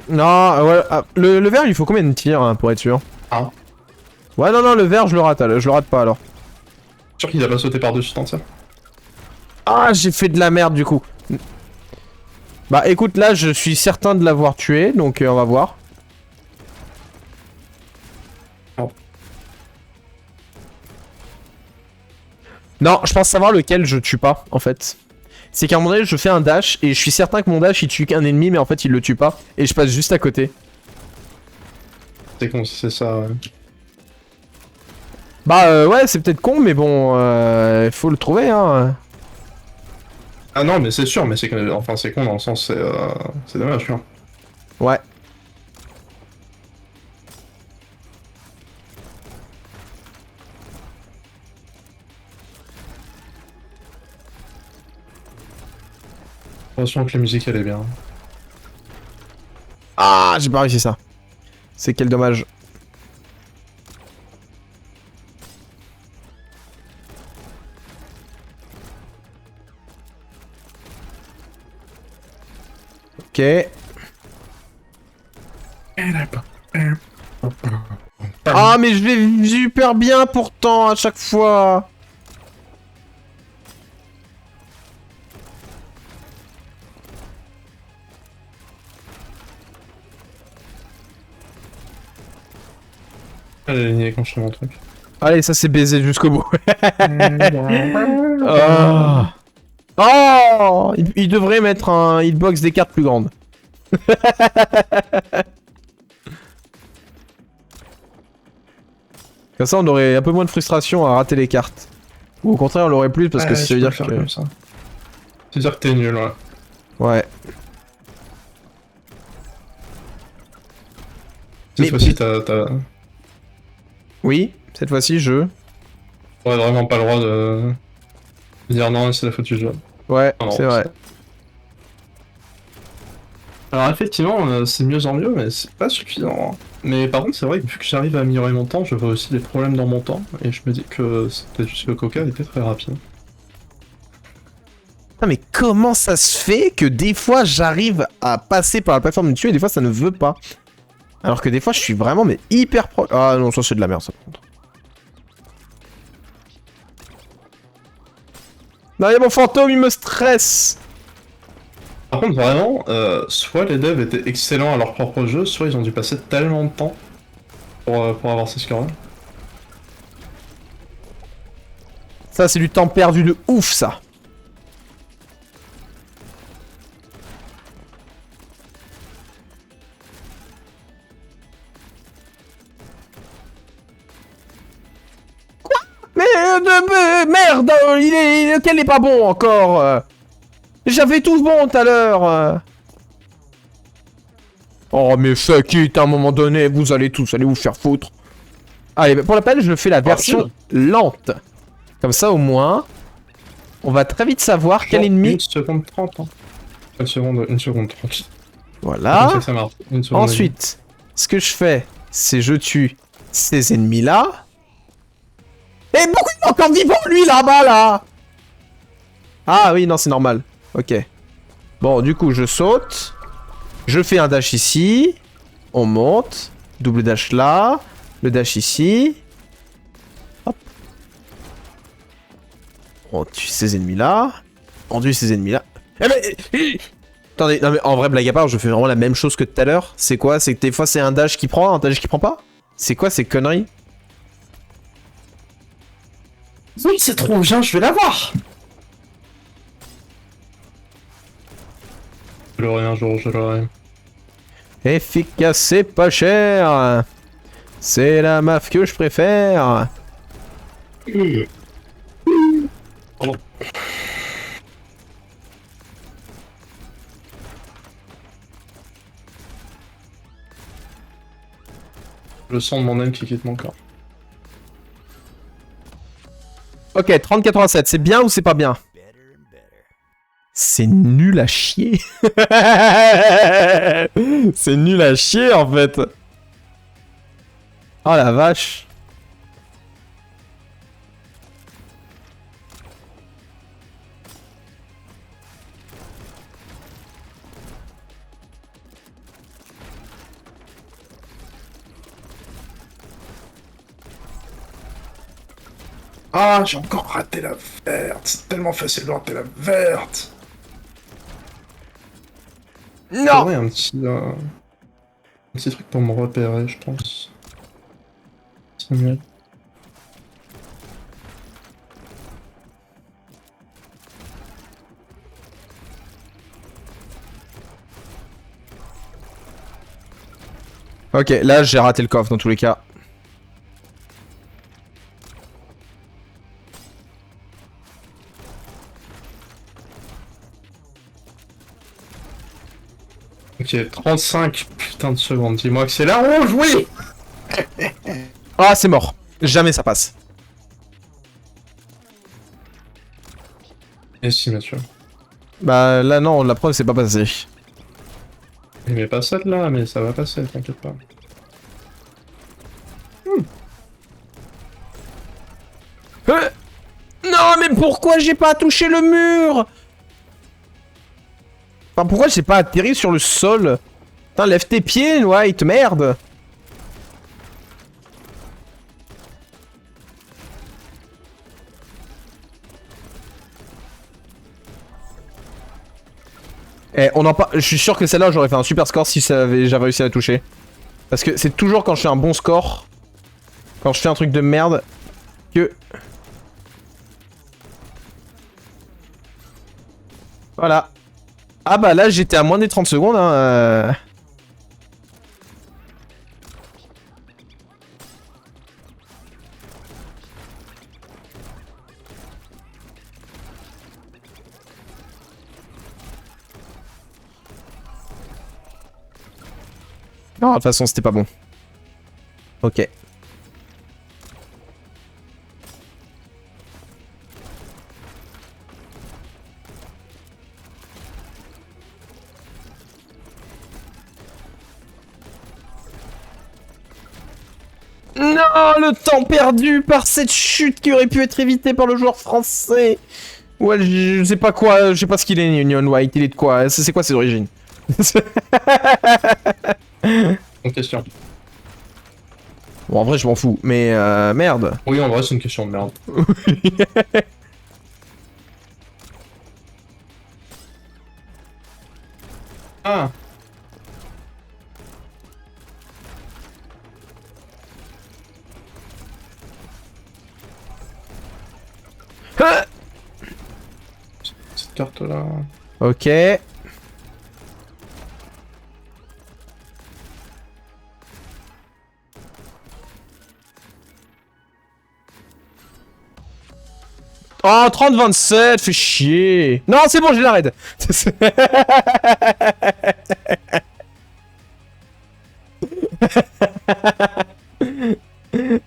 Non, ouais, le vert il faut combien de tirs hein, pour être sûr? Ah. Ouais non le vert je le rate pas alors. Sûr qu'il a pas sauté par-dessus tant ça? Ah j'ai fait de la merde du coup. Bah écoute là je suis certain de l'avoir tué donc on va voir. Oh. Non je pense savoir lequel je tue pas en fait. C'est qu'à un moment donné je fais un dash et je suis certain que mon dash il tue qu'un ennemi mais en fait il le tue pas et je passe juste à côté. C'est con si c'est ça ouais. Bah ouais c'est peut-être con mais bon faut le trouver hein. Ah non mais c'est sûr mais c'est que enfin c'est con dans le sens c'est dommage tu vois. Ouais. Attention que la musique elle est bien. Ah j'ai pas réussi ça. C'est quel dommage. Ok. Ah, mais je vais super bien pourtant à chaque fois. Allez, quand je fais mon truc. Allez, ça c'est baisé jusqu'au bout. Oh, oh il devrait mettre un hitbox des cartes plus grande. Comme ça, on aurait un peu moins de frustration à rater les cartes. Ou au contraire, on l'aurait plus parce que ça veut dire que... C'est-à-dire que t'es nul, ouais. Ouais. Cette fois-ci, t'as... Oui, cette fois-ci, je... T'aurais vraiment pas le droit de... dire non, c'est la faute du jeu. Ouais, c'est vrai. Alors effectivement, c'est mieux en mieux, mais c'est pas suffisant. Mais par contre, c'est vrai que vu que j'arrive à améliorer mon temps, je vois aussi des problèmes dans mon temps, et je me dis que c'est peut-être juste que Coca était très rapide. Putain, mais comment ça se fait que des fois j'arrive à passer par la plateforme dessus et des fois ça ne veut pas? Alors que des fois je suis vraiment mais hyper pro... Ah non, ça c'est de la merde ça par contre. Non, il y a mon fantôme, il me stresse. Par contre, vraiment, soit les devs étaient excellents à leur propre jeu, soit ils ont dû passer tellement de temps pour avoir ces scores-là. Ça c'est du temps perdu de ouf ça. Merde, lequel est pas bon encore? J'avais tout bon tout à l'heure. Oh mais fuck it, à un moment donné, vous allez tous aller vous faire foutre. Allez, pour la peine, je fais la version lente. Comme ça au moins, on va très vite savoir quel ennemi... 1 seconde 30, hein. 1 seconde 30. Voilà. Ça marche. Ensuite, ce que je fais, c'est je tue ces ennemis-là. Et pourquoi il est encore vivant, lui, là-bas, là? Ah oui, non, c'est normal. Ok. Bon, du coup, je saute. Je fais un dash ici. On monte. Double dash là. Le dash ici. Hop. On tue ces ennemis-là. On tue ces ennemis-là. Eh mais... Attendez, non mais en vrai, blague à part, je fais vraiment la même chose que tout à l'heure. C'est quoi? C'est que des fois, c'est un dash qui prend, un dash qui prend pas? C'est quoi ces conneries? Oui, c'est trop bien, je vais l'avoir. Je l'aurai un jour, je l'aurai. Efficace, c'est pas cher. C'est la maf que je préfère. Pardon. Le son de mon âme qui quitte mon corps. Ok, 30-87, c'est bien ou c'est pas bien? C'est nul à chier. C'est nul à chier en fait. Oh la vache. Ah, j'ai encore raté la verte. C'est tellement facile de rater la verte. Non. Un petit truc pour me repérer, je pense. C'est mieux. Ok, là j'ai raté le coffre dans tous les cas. Ok, 35 putain de secondes. Dis-moi que c'est la rouge, oui. Ah, c'est mort. Jamais ça passe. Et si, monsieur. Bah là non, la preuve c'est pas passé. Mais pas celle-là, mais ça va passer, t'inquiète pas. Non mais pourquoi j'ai pas touché le mur? Enfin pourquoi j'ai pas atterri sur le sol? Putain, lève tes pieds, White, merde. Et je suis sûr que celle-là, j'aurais fait un super score si j'avais réussi à la toucher. Parce que c'est toujours quand je fais un bon score, quand je fais un truc de merde, que... Voilà. Ah bah là, j'étais à moins des 30 secondes, hein. Non, de toute façon, c'était pas bon. Ok. Non, le temps perdu par cette chute qui aurait pu être évitée par le joueur français. Ouais, je sais pas quoi, je sais pas ce qu'il est, Union White, il est de quoi, c'est quoi ses origines? Une question. Bon, en vrai, je m'en fous, mais merde. Oui, en vrai, c'est une question de merde. Ah. Cette carte-là... Ok. Oh, 30-27, fais chier. Non, c'est bon, j'ai la raid.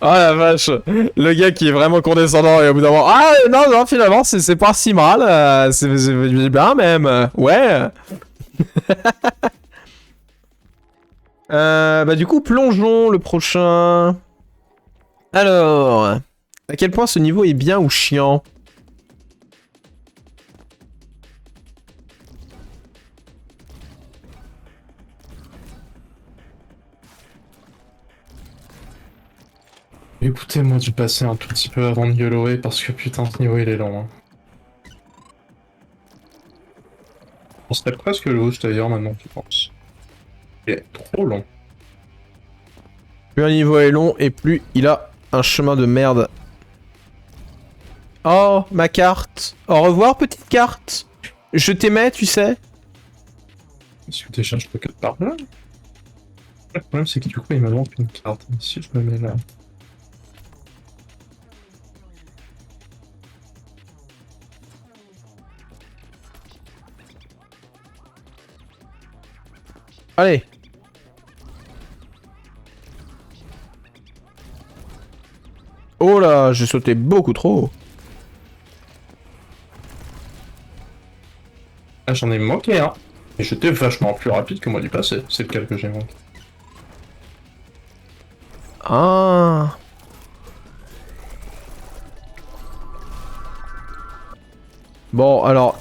Oh la vache. Le gars qui est vraiment condescendant et au bout d'un moment... Ah non, non, finalement, c'est pas si mal. C'est bien même. Ouais. Bah du coup, plongeons le prochain. Alors... À quel point ce niveau est bien ou chiant? Écoutez, moi, j'ai passé un tout petit peu avant de YOLOer parce que putain, ce niveau il est long. Hein. On serait presque le host d'ailleurs maintenant, tu penses. Il est trop long. Plus un niveau est long et plus il a un chemin de merde. Oh, ma carte. Au revoir, petite carte. Je t'aimais, tu sais. Est-ce que déjà je peux que par là? Le problème c'est que du coup il me manque une carte. Si je me mets là... Allez. Oh là, j'ai sauté beaucoup trop. Ah, j'en ai manqué un. Et j'étais vachement plus rapide que moi du passé. C'est lequel que j'ai manqué. Ah. Bon, alors...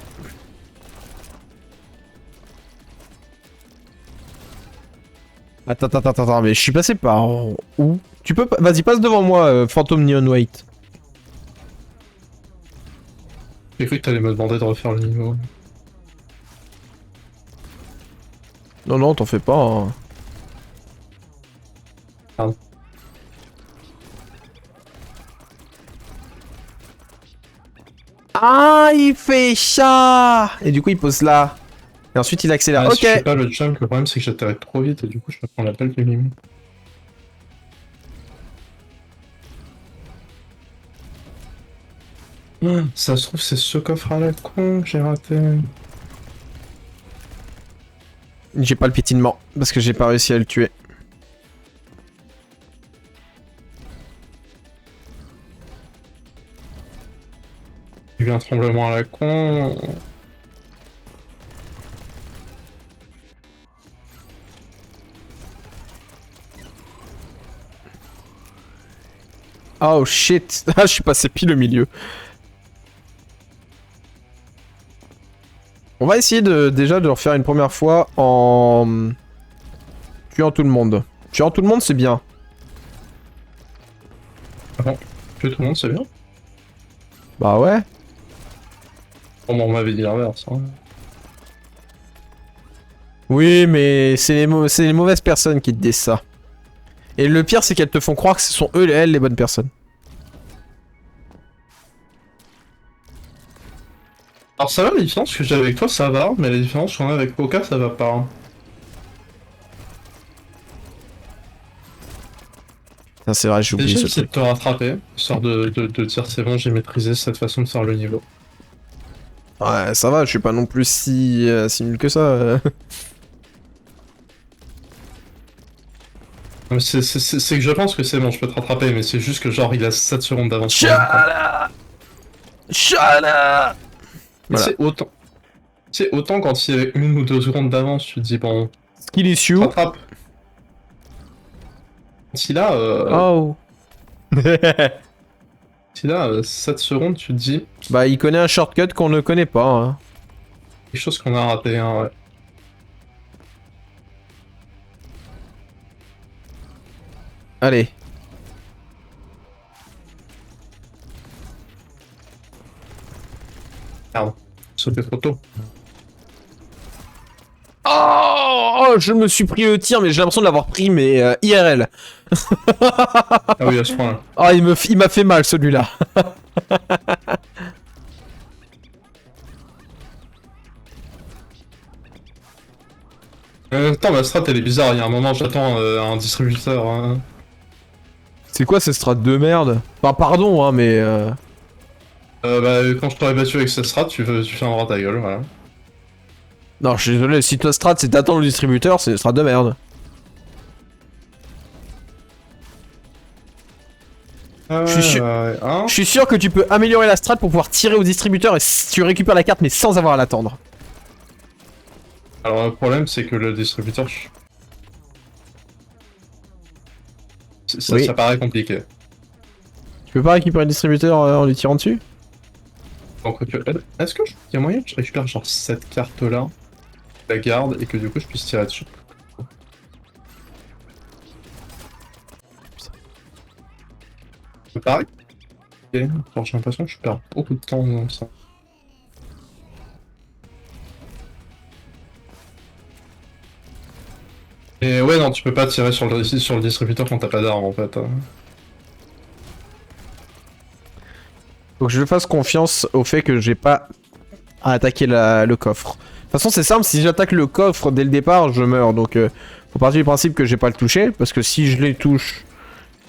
Attends, mais je suis passé par où? Tu peux... Vas-y, passe devant moi, Phantom Neon White. J'ai cru que t'allais me demander de refaire le niveau. Non, non, t'en fais pas. Hein. Pardon. Ah, il fait ça. Et du coup, il pose là. Et ensuite, il accélère. Ah, ok. si je fais pas le jump, le problème c'est que j'atterris trop vite et du coup je me prends la pelle du limite. Ça se trouve c'est ce coffre à la con que j'ai raté. J'ai pas le pétinement parce que j'ai pas réussi à le tuer. J'ai eu un tremblement à la con. Oh shit. Ah, je suis passé pile au milieu. On va essayer déjà de le refaire une première fois en... tuant tout le monde. Tuant tout le monde, c'est bien. Ah bon, tuer tout le monde c'est bien. Bah ouais. Bon, on m'avait dit l'inverse. Hein. Oui, mais c'est les mauvaises personnes qui te disent ça. Et le pire, c'est qu'elles te font croire que ce sont eux et elles les bonnes personnes. Alors ça va, la différence que j'ai avec toi, ça va, mais la différence qu'on a avec Poca, ça va pas. C'est vrai, j'ai oublié ce J'essaie de truc. te rattraper, histoire de dire c'est bon, j'ai maîtrisé cette façon de faire le niveau. Ouais, ça va, je suis pas non plus si nul que ça. C'est que je pense que c'est bon, je peux te rattraper, mais c'est juste que genre il a 7 secondes d'avance. Chala. Voilà. Voilà. C'est autant quand il y a 1 ou 2 secondes d'avance, tu te dis bon, Skill issue. rattrape. Si là, Oh. si là 7 secondes, tu te dis Bah, il connaît un shortcut qu'on ne connaît pas. Hein. quelque chose qu'on a raté, hein, ouais. Allez. Merde, sauté trop tôt. Oh, je me suis pris le tir, mais j'ai l'impression de l'avoir pris, mais IRL. Ah oui, à ce point-là. Ah, il m'a fait mal celui-là. Attends, ma strat elle est bizarre, il y a un moment j'attends un distributeur. Hein. C'est quoi cette strat de merde? Enfin, pardon, hein, mais... Bah, quand je t'aurais battu avec cette strat, tu fais un bras ta gueule, voilà. Non, je suis désolé, si ta strat c'est d'attendre le distributeur, c'est une strat de merde. Je suis sûr que tu peux améliorer la strat pour pouvoir tirer au distributeur et tu récupères la carte mais sans avoir à l'attendre. Alors le problème c'est que le distributeur... Oui. Ça paraît compliqué. Tu peux pas récupérer le distributeur en lui tirant dessus? Donc, est-ce que y a moyen que je récupère genre cette carte là, la garde et que du coup je puisse tirer dessus? C'est pareil. Ok, alors j'ai l'impression que je perds beaucoup de temps dans ça. Et ouais, non, tu peux pas tirer sur le distributeur quand t'as pas d'arme en fait. Faut que je fasse confiance au fait que j'ai pas à attaquer le coffre. De toute façon c'est simple, si j'attaque le coffre dès le départ, je meurs. Donc faut partir du principe que j'ai pas le toucher, parce que si je les touche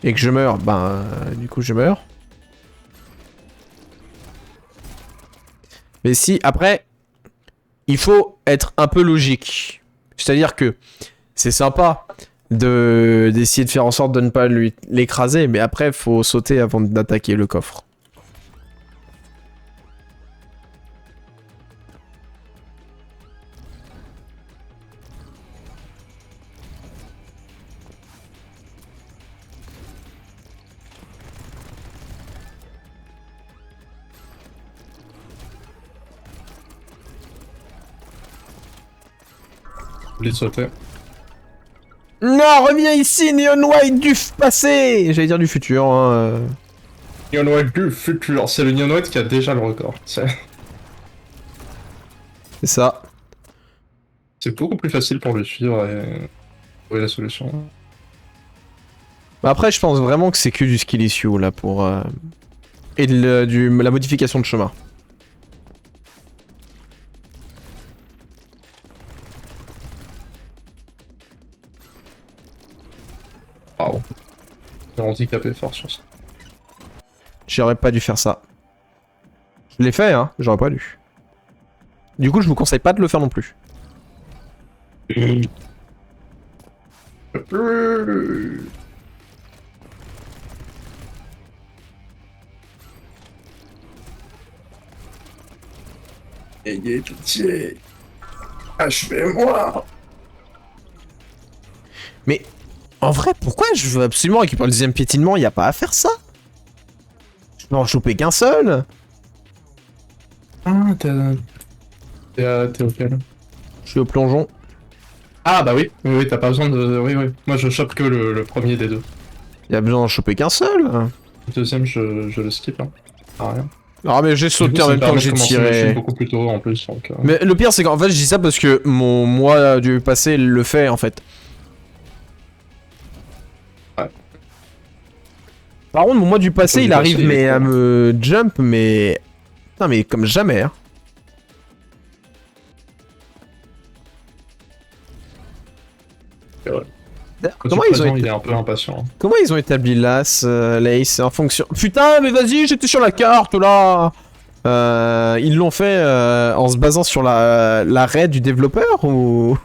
et que je meurs, ben du coup je meurs. Mais si, après, il faut être un peu logique. C'est-à-dire que c'est sympa d'essayer de faire en sorte de ne pas l'écraser, mais après faut sauter avant d'attaquer le coffre. Oublie de sauter. Non, reviens ici, Neon White du passé. J'allais dire du futur. Hein. Neon White du futur, c'est le Neon White qui a déjà le record. C'est ça. C'est beaucoup plus facile pour le suivre et trouver la solution. Bah après, je pense vraiment que c'est que du skill issue là pour... Et la modification de chemin. Waouh. J'ai handicapé fort sur ça. J'aurais pas dû faire ça. Je l'ai fait, hein. J'aurais pas dû. Du coup, je vous conseille pas de le faire non plus. Ayez pitié. Achevez-moi. Mais en vrai, pourquoi je veux absolument récupérer le deuxième piétinement? Y a pas à faire ça. Je peux en choper qu'un seul. Ah, t'es auquel? Je suis au plongeon. Ah bah oui, oui, t'as pas besoin de... Oui, oui. Moi je chope que le premier des deux. Y a besoin d'en choper qu'un seul. Le deuxième, je le skip, hein. Ah, rien. Ah mais j'ai sauté en même temps que j'ai tiré. Beaucoup plus tôt en plus. Donc, Mais le pire c'est qu'en fait je dis ça parce que mon moi du passé le fait en fait. Ouais. Par contre mon moi du passé il arrive mais à me jump mais... Putain mais comme jamais hein. Ouais. Comment ils ont il est un peu impatient. Comment ils ont établi l'Ace, l'Ace en fonction... Putain mais vas-y j'étais sur la carte là. Ils l'ont fait en se basant sur la raid du développeur ou...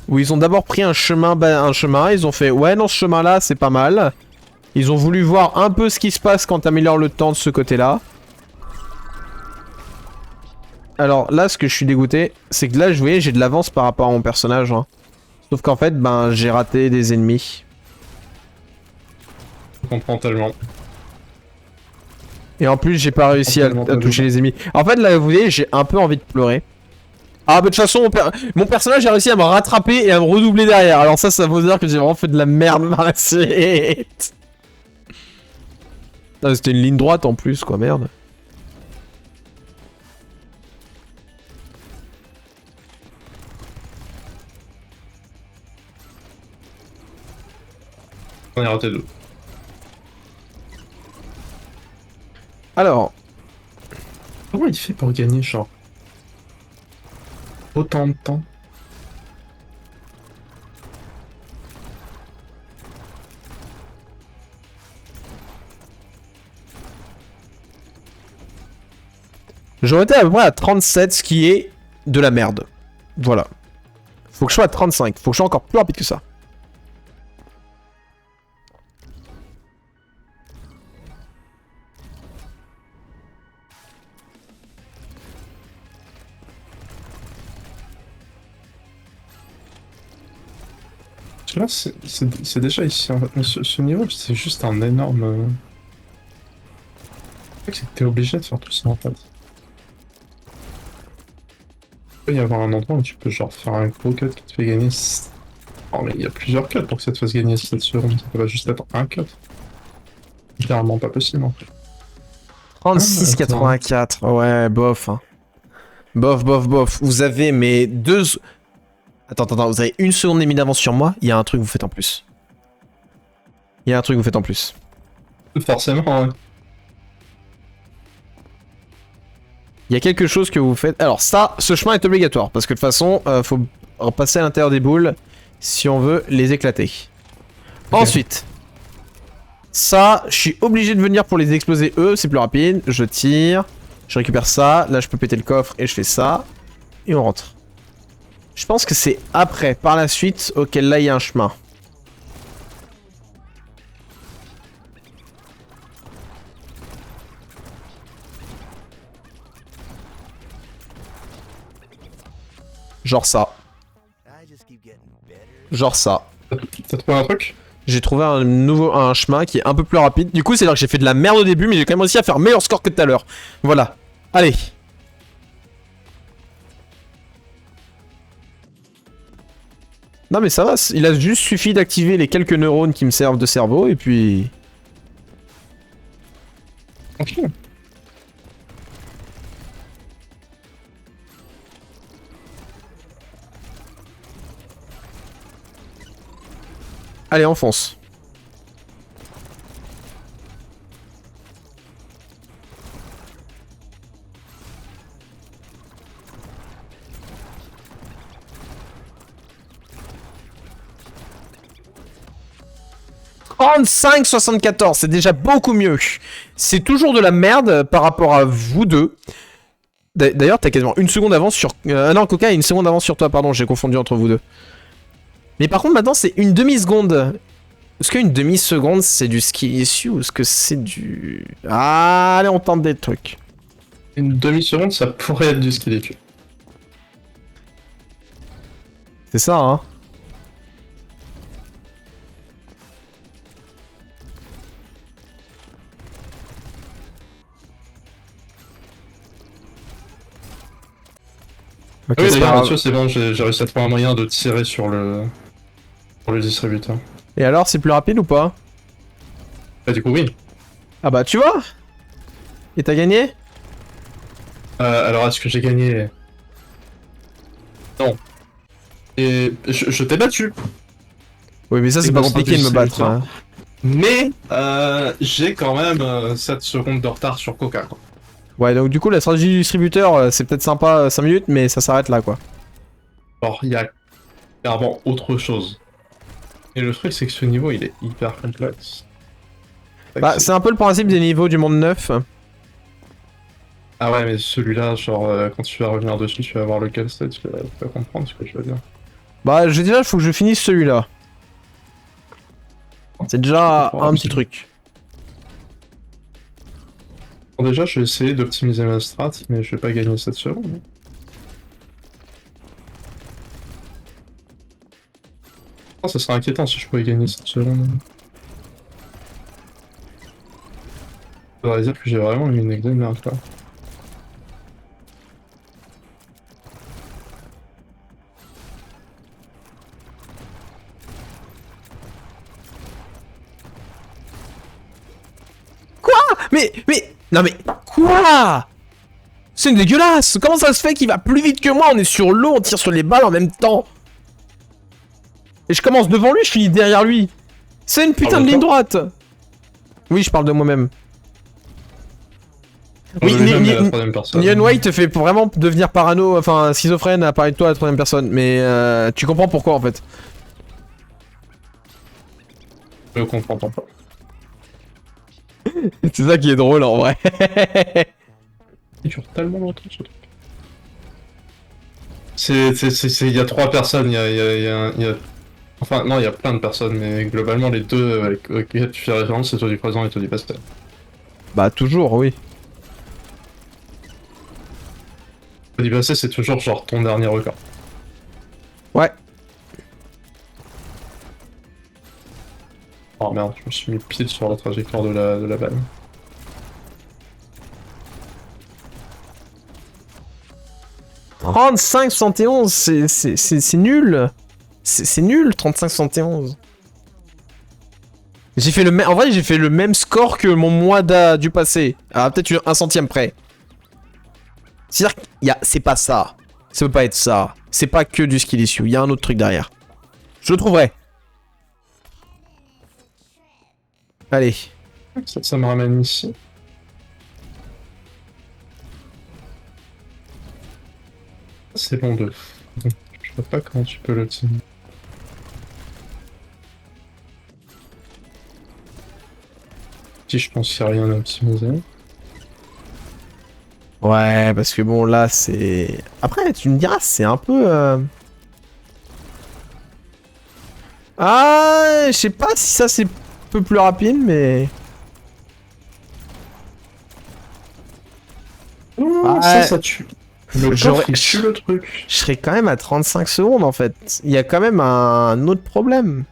Ou ils ont d'abord pris un chemin, ils ont fait ouais non ce chemin là c'est pas mal. Ils ont voulu voir un peu ce qui se passe quand t'améliores le temps de ce côté là. Alors là ce que je suis dégoûté, c'est que là je voyais j'ai de l'avance par rapport à mon personnage. Hein. Sauf qu'en fait ben j'ai raté des ennemis. Je comprends tellement. Et en plus j'ai pas réussi à toucher les ennemis. En fait là vous voyez j'ai un peu envie de pleurer. Ah bah de toute façon mon personnage a réussi à me rattraper et à me redoubler derrière. Alors ça veut dire que j'ai vraiment fait de la merde par la suite. C'était une ligne droite en plus quoi, merde. On est raté 2. Alors. Comment il fait pour gagner genre autant de temps? J'aurais été à peu près à 37, ce qui est de la merde. Voilà. Faut que je sois à 35, faut que je sois encore plus rapide que ça. Là, c'est déjà ici. En fait. Ce niveau, c'est juste un énorme. C'est que t'es obligé de faire tout ça en fait. Il peut y avoir un endroit où tu peux genre faire un gros cut qui te fait gagner. Oh, mais il y a plusieurs cuts pour que ça te fasse gagner 7 secondes. Ça peut pas juste être un cut. Littéralement pas possible en fait. 36,84. Ouais, bof. Hein. Bof, bof, bof. Vous avez mes deux. Attends, vous avez une seconde et demie d'avance sur moi, il y a un truc que vous faites en plus. Il y a un truc que vous faites en plus. Forcément, ouais. Il y a quelque chose que vous faites... Alors ça, ce chemin est obligatoire, parce que de toute façon, faut passer à l'intérieur des boules si on veut les éclater. Okay. Ensuite, ça, je suis obligé de venir pour les exploser eux, c'est plus rapide. Je tire, je récupère ça, là je peux péter le coffre et je fais ça, et on rentre. Je pense que c'est après, par la suite, auquel là il y a un chemin. Genre ça. Genre ça. T'as trouvé un truc? J'ai trouvé un chemin qui est un peu plus rapide. Du coup, c'est-à-dire que j'ai fait de la merde au début, mais j'ai quand même réussi à faire meilleur score que tout à l'heure. Voilà. Allez. Non mais ça va, il a juste suffi d'activer les quelques neurones qui me servent de cerveau et puis... Ok. Allez, on fonce. « 35,74, c'est déjà beaucoup mieux. C'est toujours de la merde par rapport à vous deux. D'ailleurs, t'as quasiment une seconde d'avance sur... non, Coca a une seconde d'avance sur toi, pardon, j'ai confondu entre vous deux. Mais par contre, maintenant, c'est une demi-seconde. Est-ce qu'une demi-seconde, c'est du skill issue ou est-ce que c'est du... Ah, allez, on tente des trucs. Une demi-seconde, ça pourrait être du skill issue. C'est ça, hein. Okay, oui d'ailleurs Mathieu c'est bon, j'ai réussi à trouver un moyen de tirer sur le distributeur. Et alors c'est plus rapide ou pas? Bah du coup oui. Ah bah tu vois. Et t'as gagné? Alors est-ce que j'ai gagné? Non. Et je t'ai battu. Oui mais ça c'est pas compliqué de me battre. Hein. Mais j'ai quand même 7 secondes de retard sur Coca. Quoi. Ouais donc du coup la stratégie du distributeur c'est peut-être sympa 5 minutes mais ça s'arrête là quoi. Alors il y a clairement autre chose. Et le truc c'est que ce niveau il est hyper complexe. Bah c'est un peu le principe des niveaux du monde neuf. Ah ouais mais celui-là genre quand tu vas revenir dessus tu vas voir lequel c'est, tu vas comprendre ce que je veux dire. Bah déjà il faut que je finisse celui-là. C'est déjà un petit truc. Bon, déjà je vais essayer d'optimiser ma strat mais je vais pas gagner cette seconde. Oh, ça serait inquiétant si je pouvais gagner cette seconde. Ça voudrait dire que j'ai vraiment eu une examen de merde là. Non mais quoi? C'est dégueulasse. Comment ça se fait qu'il va plus vite que moi? On est sur l'eau, on tire sur les balles en même temps. Et je commence devant lui, je finis derrière lui. C'est une putain de ligne droite. Oui, je parle de moi-même. Oui, Neon White te fait vraiment devenir parano, enfin schizophrène à parler de toi à la troisième personne, mais tu comprends pourquoi en fait. Je comprends pas. C'est ça qui est drôle en vrai. Il dure tellement longtemps ce truc. Il y a 3 personnes, il y a... Enfin, non, il y a plein de personnes, mais globalement, les deux auxquels tu fais référence, c'est toi du présent et toi du passé. Bah, toujours, oui. Toi du passé, c'est toujours genre ton dernier record. Ouais. Oh merde, je me suis mis pile sur la trajectoire de la balle. « 35-71, c'est nul. C'est nul, 35-71. J'ai fait le même... En vrai, j'ai fait le même score que mon mois du passé. Ah, peut-être un centième près. C'est-à-dire qu'il y a... C'est pas ça. Ça peut pas être ça. C'est pas que du skill issue. Il y a un autre truc derrière. Je le trouverai. Allez. Ça me ramène ici. C'est long de... Je vois pas comment tu peux l'optimiser. Si je pense qu'il n'y a rien à optimiser. Ouais, parce que bon, là, c'est... Après, tu me diras, c'est un peu... Ah, je sais pas si ça, c'est un peu plus rapide, mais... Oh, ça tue. Il tue le truc. Je serais quand même à 35 secondes, en fait. Il y a quand même un autre problème.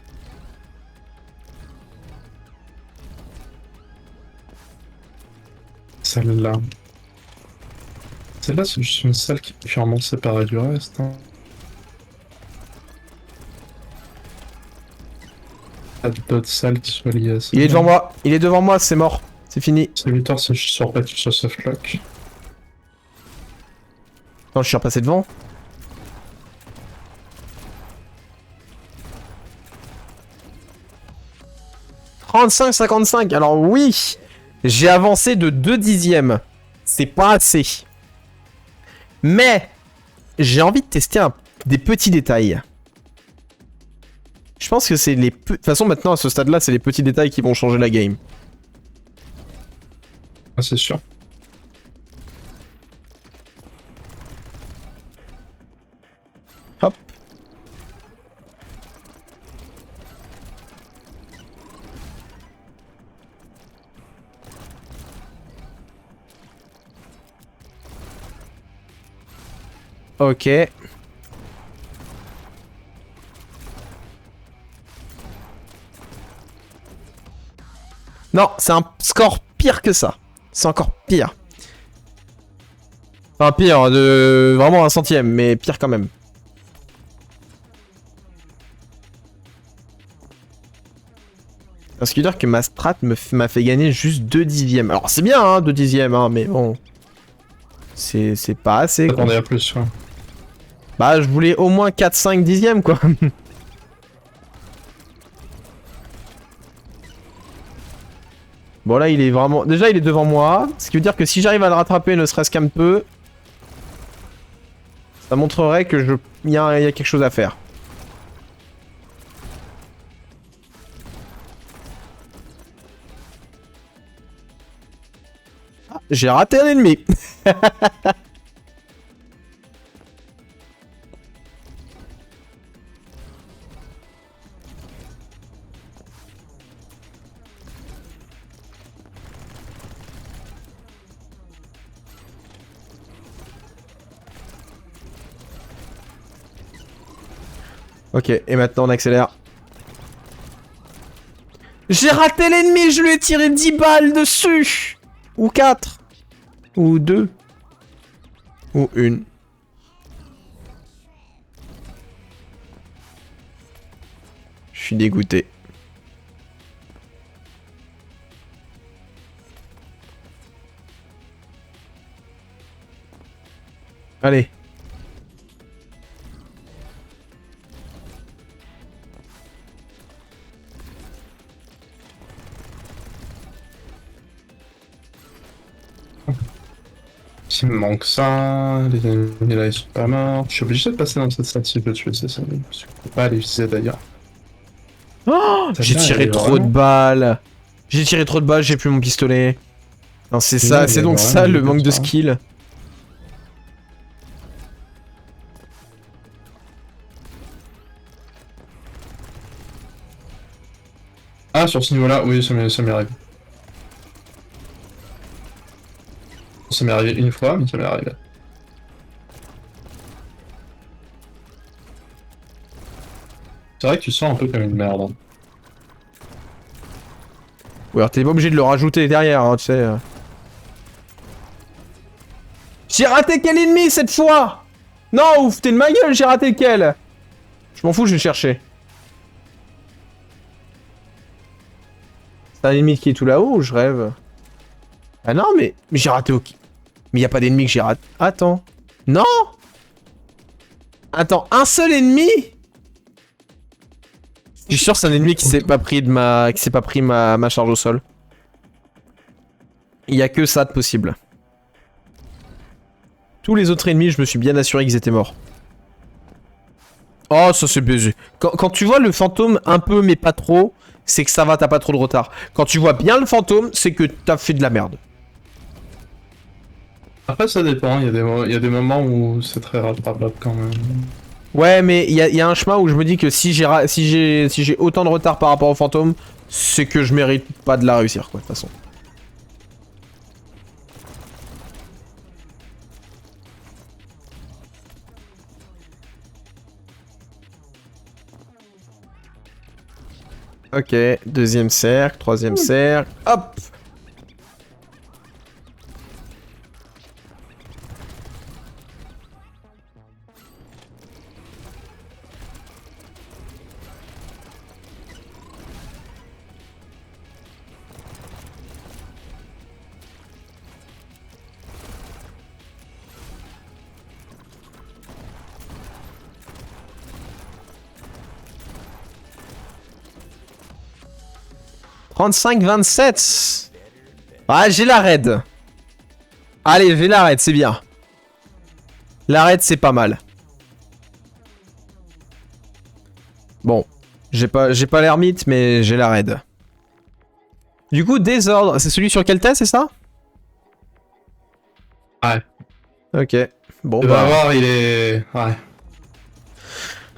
Celle-là. Celle-là, c'est juste une salle qui est clairement séparée du reste. Hein. Pas d'autres salles qui soient liées à ça. Il est devant moi. Il est devant moi, c'est mort. C'est fini. C'est 8 heures, c'est sur battu sur softlock. Non, je suis repassé devant. « 35-55 ». Alors oui, j'ai avancé de 2 dixièmes. C'est pas assez. Mais j'ai envie de tester des petits détails. Je pense que c'est les... De toute façon, maintenant, à ce stade-là, c'est les petits détails qui vont changer la game. Ah, c'est sûr. Hop. Ok. Non, c'est un score pire que ça. C'est encore pire. Enfin, pire, de vraiment un centième, mais pire quand même. Parce que dire que ma strat m'a fait gagner juste 2 dixièmes. Alors c'est bien, hein, 2 dixièmes, hein, mais bon... C'est pas assez, quoi. Attendez à plus, ouais. Bah, je voulais au moins 4-5 dixièmes, quoi. Bon, là, il est vraiment... Déjà, il est devant moi. Ce qui veut dire que si j'arrive à le rattraper, ne serait-ce qu'un peu... Ça montrerait que il y a quelque chose à faire. Ah, j'ai raté un ennemi. Ok, et maintenant on accélère. J'ai raté l'ennemi, je lui ai tiré 10 balles dessus. Ou 4. Ou 2. Ou 1. Je suis dégoûté. Allez. Il me manque ça, les ennemis là ils sont pas morts. Je suis obligé de passer dans cette statue de tuer ces ennemis, parce que je peux pas les viser d'ailleurs. Oh, j'ai tiré trop de balles. J'ai tiré trop de balles, j'ai plus mon pistolet. Non, c'est ça, c'est donc ça le manque de skill. Ah, sur ce niveau-là, oui, ça m'est arrivé. Ça m'est arrivé une fois, mais ça m'est arrivé. C'est vrai que tu sens un peu comme une merde. Hein. Ouais, alors t'es pas obligé de le rajouter derrière, hein, tu sais. J'ai raté quel ennemi cette fois? Non, ouf, t'es de ma gueule, j'ai raté quel? Je m'en fous, je vais chercher. C'est un ennemi qui est tout là-haut, je rêve. Ah non, mais j'ai raté au... Mais y a pas d'ennemi que j'ai raté. Attends. Non. Attends, un seul ennemi? Je suis sûr que c'est un ennemi qui s'est pas pris de ma charge au sol. Il y a que ça de possible. Tous les autres ennemis, je me suis bien assuré qu'ils étaient morts. Oh, ça c'est baisé. Quand tu vois le fantôme un peu mais pas trop, c'est que ça va, t'as pas trop de retard. Quand tu vois bien le fantôme, c'est que t'as fait de la merde. Après ça dépend, il y a des moments où c'est très rattrapable quand même. Ouais, mais il y a un chemin où je me dis que si j'ai autant de retard par rapport au fantôme, c'est que je mérite pas de la réussir, quoi, de toute façon. Ok, deuxième cercle, troisième cercle, hop! « 35-27 » Ah, j'ai la raid. Allez, j'ai la raid, c'est bien. La raid, c'est pas mal. Bon, j'ai pas l'ermite, mais j'ai la raid. Du coup, désordre, c'est celui sur quel test, c'est ça? Ouais. Ok, bon Tu bah... vas voir, il est... Ouais.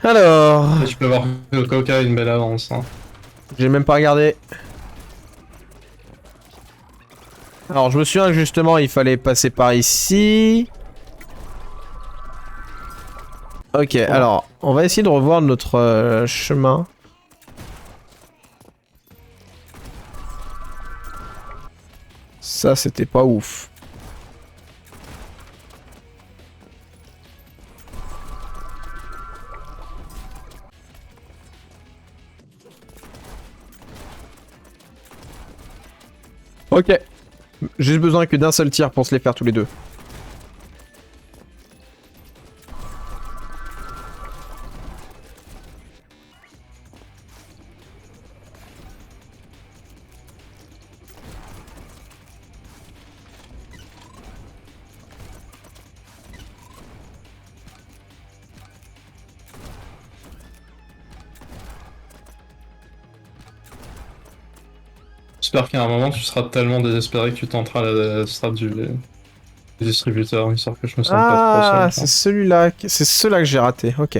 Alors... Tu peux voir que Coca a une belle avance. Hein. J'ai même pas regardé. Alors, je me souviens que justement, il fallait passer par ici. Ok, alors, on va essayer de revoir notre chemin. Ça, c'était pas ouf. Ok. J'ai besoin que d'un seul tir pour se les faire tous les deux. J'espère qu'à un moment tu seras tellement désespéré que tu tenteras la strat du distributeur, histoire que je me sente pas trop seul. Ah, c'est celui-là, c'est ceux-là que j'ai raté, ok.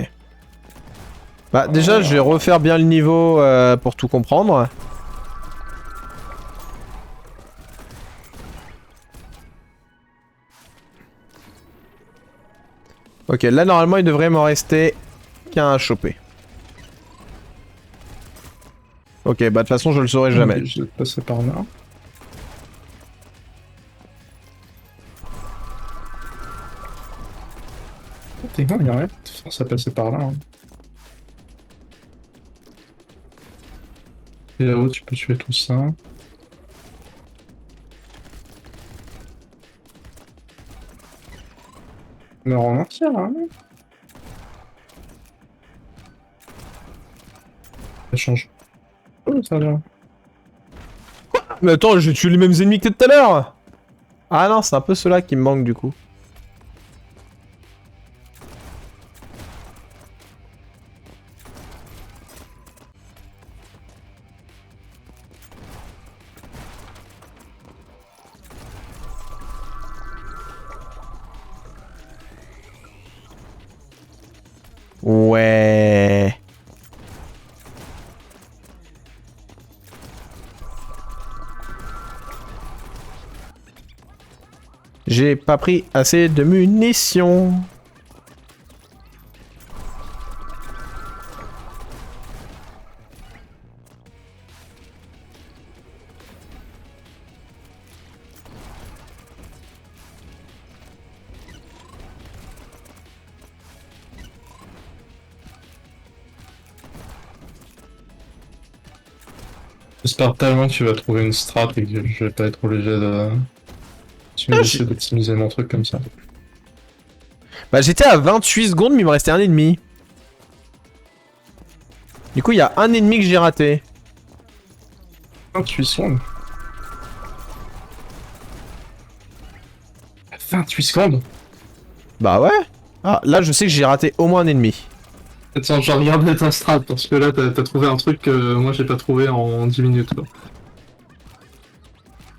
Bah déjà, je vais refaire bien le niveau pour tout comprendre. Ok, là normalement il devrait m'en rester qu'un à choper. Ok, bah de toute façon je le saurai jamais. Je vais passer par là. T'es bon, y'a rien. De toute façon, ça passait par là. Hein. Et là-haut, tu peux tuer tout ça. Mais en entier, là. Ça change. Oh, ça va. Mais attends, j'ai tué les mêmes ennemis que tout à l'heure. Ah non, c'est un peu ceux-là qui me manquent du coup. Ouais. J'ai pas pris assez de munitions. J'espère tellement que tu vas trouver une strat et que je vais pas être obligé de... Tu vas essayer d'optimiser mon truc comme ça. Bah j'étais à 28 secondes mais il me restait un ennemi. Du coup il y a un ennemi que j'ai raté. 28 secondes 28 secondes. Bah ouais. Ah là je sais que j'ai raté au moins un ennemi. Attends, je regarde ta strat parce que là t'as trouvé un truc que moi j'ai pas trouvé en 10 minutes. Quoi.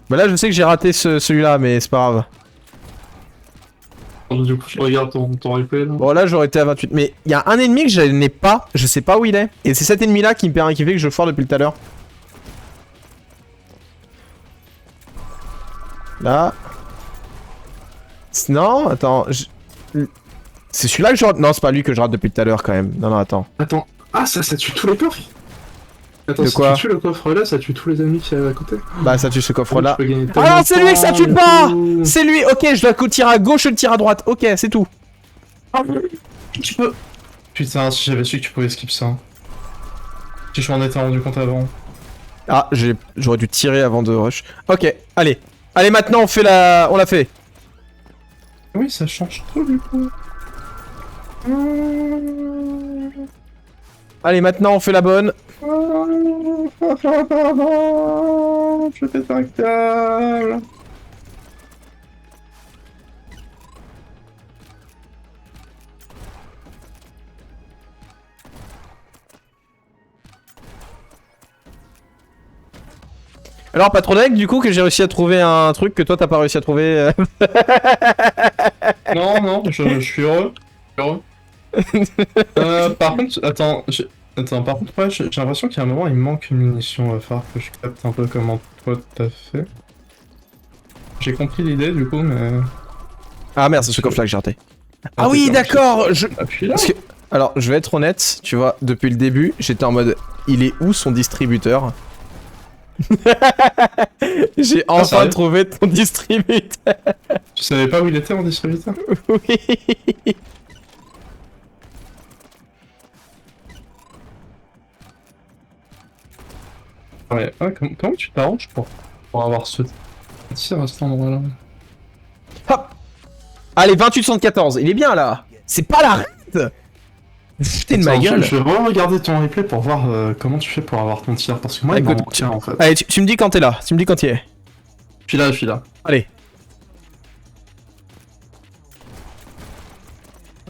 Bah là je sais que j'ai raté celui-là mais c'est pas grave. Du coup je regarde ton replay là. Bon là j'aurais été à 28. Mais il y a un ennemi que je n'ai pas, je sais pas où il est. Et c'est cet ennemi là qui me fait que je foire depuis tout à l'heure. Là. Non, attends. C'est celui-là que je rate. Non, c'est pas lui que je rate depuis tout à l'heure quand même. Non, non, attends. Attends, ah ça tue tous les coffres. Attends, de si quoi tu tues le coffre là, ça tue tous les ennemis qui y a à côté. Bah ça tue ce coffre là. Ah non, c'est lui que ça tue pas. C'est lui, ok, je dois tirer à gauche, je le tire à droite. Ok, c'est tout. Tu peux... Putain, si j'avais su que tu pouvais skip ça. Si je m'en étais rendu compte avant. Ah, j'aurais dû tirer avant de rush. Ok, allez. Allez, maintenant on l'a fait. Oui, ça change tout du coup. Allez, maintenant on fait la bonne. Je pète un câble. Alors, Patronec, du coup, que j'ai réussi à trouver un truc que toi t'as pas réussi à trouver. Non, non, je suis heureux. Par contre, attends, par contre, ouais, j'ai l'impression qu'à un moment il manque une munition phare que je capte un peu comment toi t'as fait. J'ai compris l'idée du coup, mais. Ah merde, c'est ce coffre là que j'ai raté. Ah oui, d'accord. Appuie là. Parce que... Alors, je vais être honnête, tu vois, depuis le début, j'étais en mode, il est où son distributeur? J'ai enfin trouvé ton distributeur. Tu savais pas où il était mon distributeur? Oui. Ouais, comment tu t'arranges pour Pour avoir ce tir à cet endroit-là. Hop. Allez, 28-74, il est bien là. C'est pas la raide. Putain de ma gueule. Je vais vraiment regarder ton replay pour voir comment tu fais pour avoir ton tir. Parce que moi, il m'en manque un en fait. Allez, tu me dis quand t'es là. Tu me dis quand il est. Je suis là. Allez.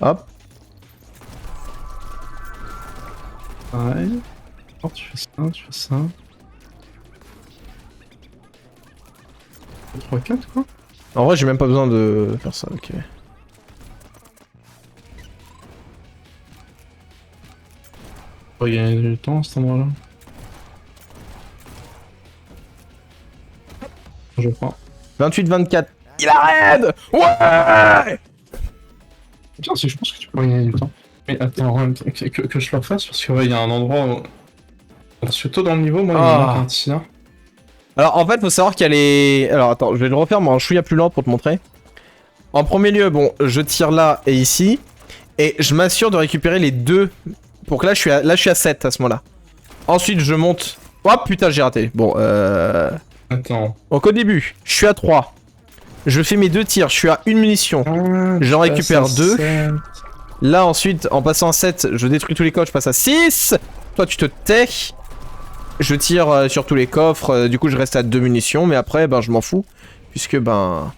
Hop. Ouais. Oh, tu fais ça. 3, 4 quoi. En vrai, j'ai même pas besoin de faire ça, ok. On va gagner du temps à cet endroit-là. Je crois. 28-24. Il arrête. Ouais. Tiens, si je pense que tu peux gagner du temps. Mais attends, que je le refasse parce que ouais, il y a un endroit où... Parce que tôt dans le niveau, moi, il me manque un tir. Alors en fait, faut savoir qu'il y a les... Alors attends, je vais le refaire, mais un chouïa plus lent pour te montrer. En premier lieu, bon, je tire là et ici. Et je m'assure de récupérer les deux. Pour que là, je suis à 7 à ce moment-là. Ensuite, je monte... Oh putain, j'ai raté. Bon, Attends. Donc au début, je suis à 3. Je fais mes 2 tirs, je suis à 1 munition. J'en récupère 2. Là ensuite, en passant à 7, je détruis tous les coffres, je passe à 6. Toi tu te tais. Je tire sur tous les coffres, du coup je reste à 2 munitions, mais après ben je m'en fous. Puisque ben...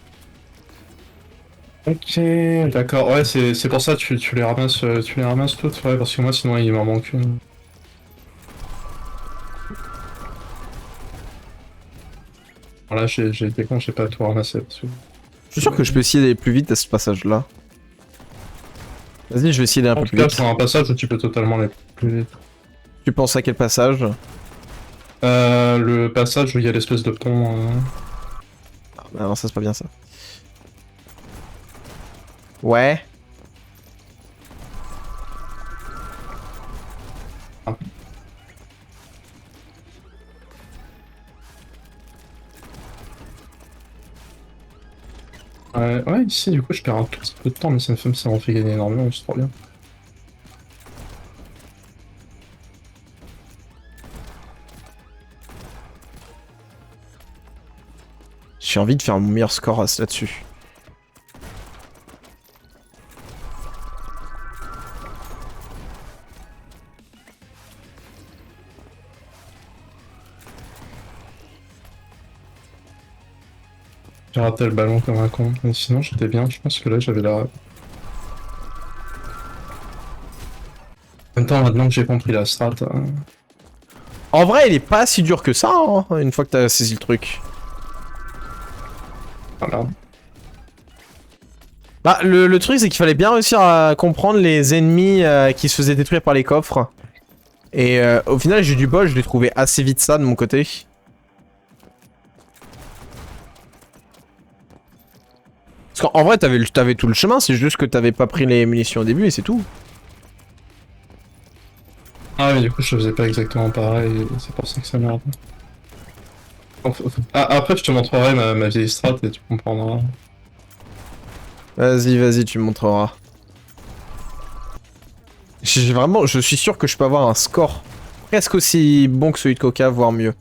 Ok, d'accord, ouais c'est pour ça que tu les ramasses toutes, ouais, parce que moi sinon il m'en manque une. Là j'ai été con, j'ai pas tout ramassé. Parce que... Je suis sûr que je peux essayer d'aller plus vite à ce passage là. Vas-y, je vais essayer d'aller un peu plus vite. En tout cas, sur un passage où tu peux totalement aller plus vite. Tu penses à quel passage? Le passage où il y a l'espèce de pont... Ah, bah non, ça c'est pas bien ça. Ouais. Ah. Ouais, ici du coup je perds un tout petit peu de temps, mais ça m'en fait gagner énormément, c'est trop bien. J'ai envie de faire mon meilleur score là-dessus. J'ai raté le ballon comme un con, mais sinon j'étais bien, je pense que là j'avais la... En même temps, maintenant que j'ai compris la strat... En vrai, il est pas si dur que ça, hein, une fois que t'as saisi le truc. Voilà. Bah, le truc, c'est qu'il fallait bien réussir à comprendre les ennemis qui se faisaient détruire par les coffres. Et au final, j'ai eu du bol, je l'ai trouvé assez vite ça de mon côté. Parce qu'en vrai, t'avais tout le chemin, c'est juste que t'avais pas pris les munitions au début et c'est tout. Ah mais du coup je faisais pas exactement pareil, c'est pour ça que ça merde. Après je te montrerai ma vieille strat et tu comprendras. Vas-y, tu me montreras. Je suis sûr que je peux avoir un score presque aussi bon que celui de Coca, voire mieux.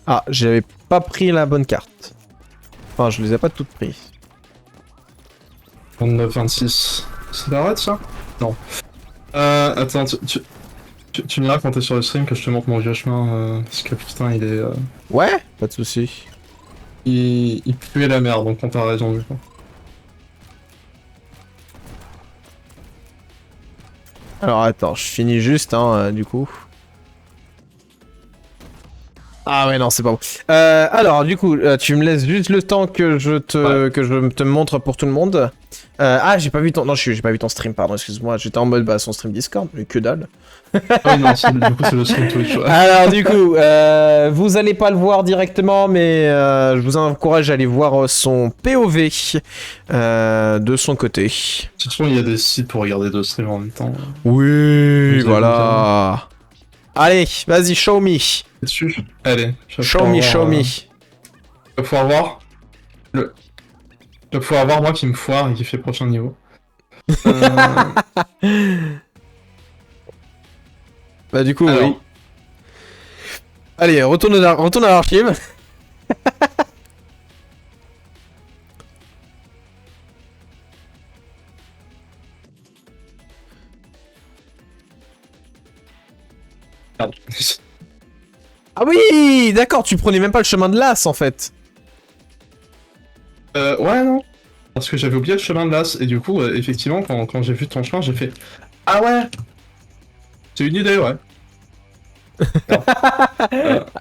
Ah, j'avais pas pris la bonne carte. Enfin, je les ai pas toutes prises. 29, 26. C'est la raid ça? Non. Attends, tu me diras quand t'es sur le stream que je te montre mon vieux chemin, parce que putain il est... Ouais, pas de soucis. Il puait la merde, donc on t'a raison du coup. Alors attends, je finis juste, hein, du coup. Ah ouais, non, c'est pas bon. Alors, du coup, tu me laisses juste le temps que je te montre pour tout le monde. Ah, j'ai pas vu ton... Non, j'ai pas vu ton stream, pardon, excuse-moi. J'étais en mode, bah, son stream Discord, mais que dalle. Ah oui, non, du coup, c'est le stream Twitch, ouais. Alors, du coup, vous allez pas le voir directement, mais je vous encourage à aller voir son POV de son côté. De toute façon, il y a des sites pour regarder deux streams en même temps. Oui, voilà. Allez, vas-y, show me. Dessus. Allez. Show me. Tu vas pouvoir voir. Tu vas pouvoir voir moi qui me foire et qui fait prochain niveau. Bah du coup, alors, oui. Allez, retourne à l'archive. Merde. Ah oui, d'accord, tu prenais même pas le chemin de l'As en fait. Ouais, non. Parce que j'avais oublié le chemin de l'As, et du coup, effectivement, quand j'ai vu ton chemin, j'ai fait ah ouais. C'est une idée, ouais.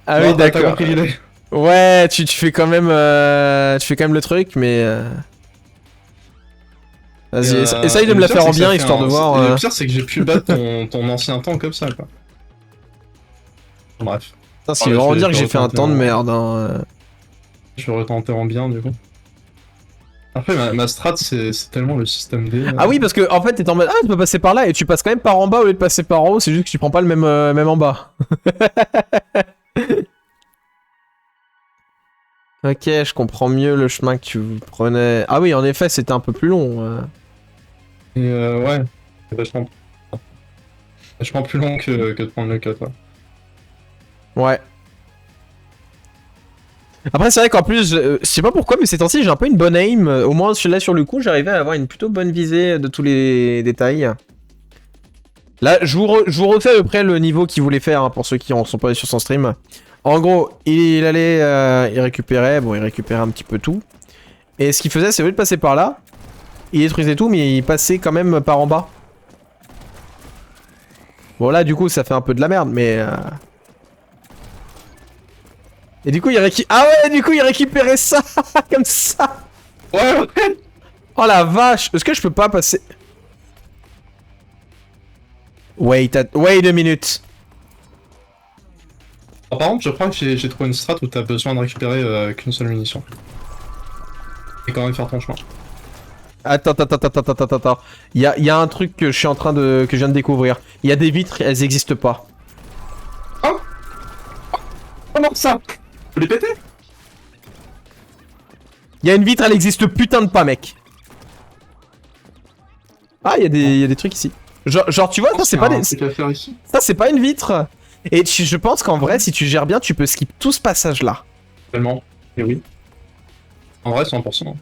Ah Non, oui, t'as d'accord. compris l'idée. Ouais, tu fais quand même, le truc, mais. Vas-y, essaye de Et me le la pire, faire c'est en que ça bien fait histoire de un- voir. Et le pire, c'est que j'ai pu battre ton ancien temps comme ça, quoi. Bref. Putain, ce qui Ouais, veut vraiment dire je que vais j'ai fait un retenter temps de en... merde. Hein. Je vais retenter en bien, du coup. Après, ma strat, c'est tellement le système D. Ah oui, parce que en fait, t'es en mode ah, tu peux passer par là et tu passes quand même par en bas au lieu de passer par en haut, c'est juste que tu prends pas le même en bas. Ok, je comprends mieux le chemin que tu prenais. Ah oui, en effet, c'était un peu plus long. Et ouais, c'est vachement plus long que de prendre le cut, ouais. Ouais. Après, c'est vrai qu'en plus, je sais pas pourquoi, mais ces temps-ci, j'ai un peu une bonne aim. Au moins, là, sur le coup, j'arrivais à avoir une plutôt bonne visée de tous les détails. Là, je vous refais à peu près le niveau qu'il voulait faire, hein, pour ceux qui en sont pas allés sur son stream. En gros, il allait, il récupérait un petit peu tout. Et ce qu'il faisait, c'est au lieu de passer par là, il détruisait tout, mais il passait quand même par en bas. Bon, là, du coup, ça fait un peu de la merde, mais... Et du coup, ah ouais, du coup, il récupérait ça, comme ça. Ouais, ouais. Oh la vache, est-ce que je peux pas passer... Wait a minute. Alors, par contre, je crois que j'ai trouvé une strat où t'as besoin de récupérer qu'une seule munition. Et quand même faire ton chemin. Attends. Il y a un truc que je suis en train de... que je viens de découvrir. Il y a des vitres, elles existent pas. Oh, comment ça? Vous les péter? Il y a une vitre, elle existe putain de pas, mec. Ah, il y a des trucs ici. Genre tu vois, ça c'est pas des... Ça c'est pas une vitre. Et je pense qu'en vrai, si tu gères bien, tu peux skip tout ce passage-là. Tellement. Et oui. En vrai, 100%.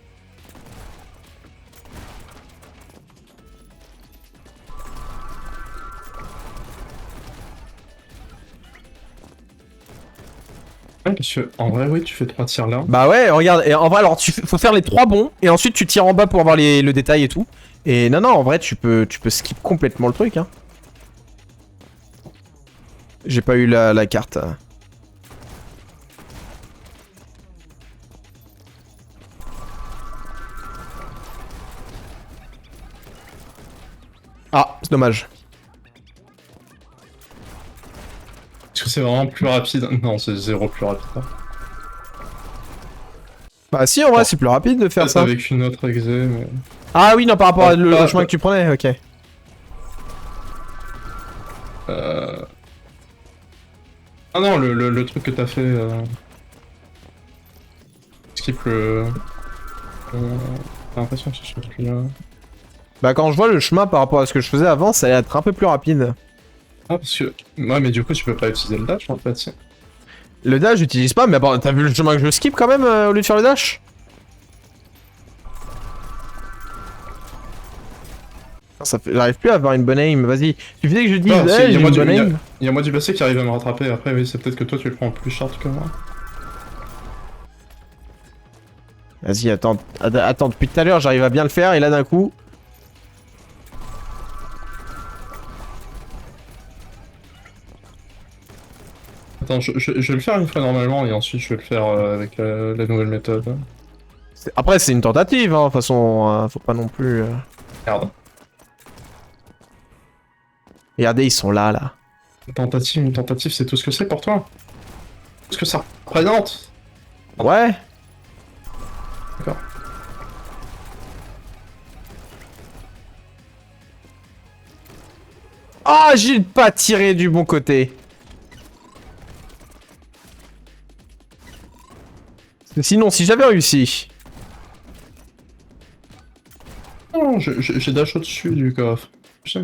Ouais, parce que, en vrai, oui, tu fais 3 tirs là. Bah ouais, regarde, et en vrai, alors, faut faire les 3 bons, et ensuite tu tires en bas pour avoir le détail et tout. Et non, en vrai, tu peux skip complètement le truc, hein. J'ai pas eu la carte. Ah, c'est dommage. Est-ce que c'est vraiment plus rapide? Non, c'est 0 plus rapide. Bah si, en vrai, c'est plus rapide de faire ça. Avec une autre exé, mais... Ah oui, non, par rapport au chemin que tu prenais, ok. Ah non, le truc que t'as fait... Skip le... J'ai l'impression que je suis plus là... Bah quand je vois le chemin par rapport à ce que je faisais avant, ça allait être un peu plus rapide. Ah, parce que... Ouais, mais du coup, tu peux pas utiliser le dash, en fait, si. Le dash, j'utilise pas, mais bon, t'as vu le chemin que je skip quand même, au lieu de faire le dash? J'arrive plus à avoir une bonne aim, vas-y. Il suffisait que je dise, Non, hey, j'ai une bonne aim. Il y a moi du passé qui arrive à me rattraper, après, oui, c'est peut-être que toi, tu le prends plus short que moi. Vas-y, attends, depuis tout à l'heure, j'arrive à bien le faire, et là d'un coup... Attends, je vais le faire une fois normalement, et ensuite je vais le faire avec la nouvelle méthode. Après, c'est une tentative, hein, de toute façon, faut pas non plus... Merde. Regardez, ils sont là. Une tentative, c'est tout ce que c'est pour toi? Tout ce que ça représente? Ouais. D'accord. Ah, j'ai pas tiré du bon côté. Sinon, si j'avais réussi... Non, j'ai dash au-dessus du coffre. Je sais.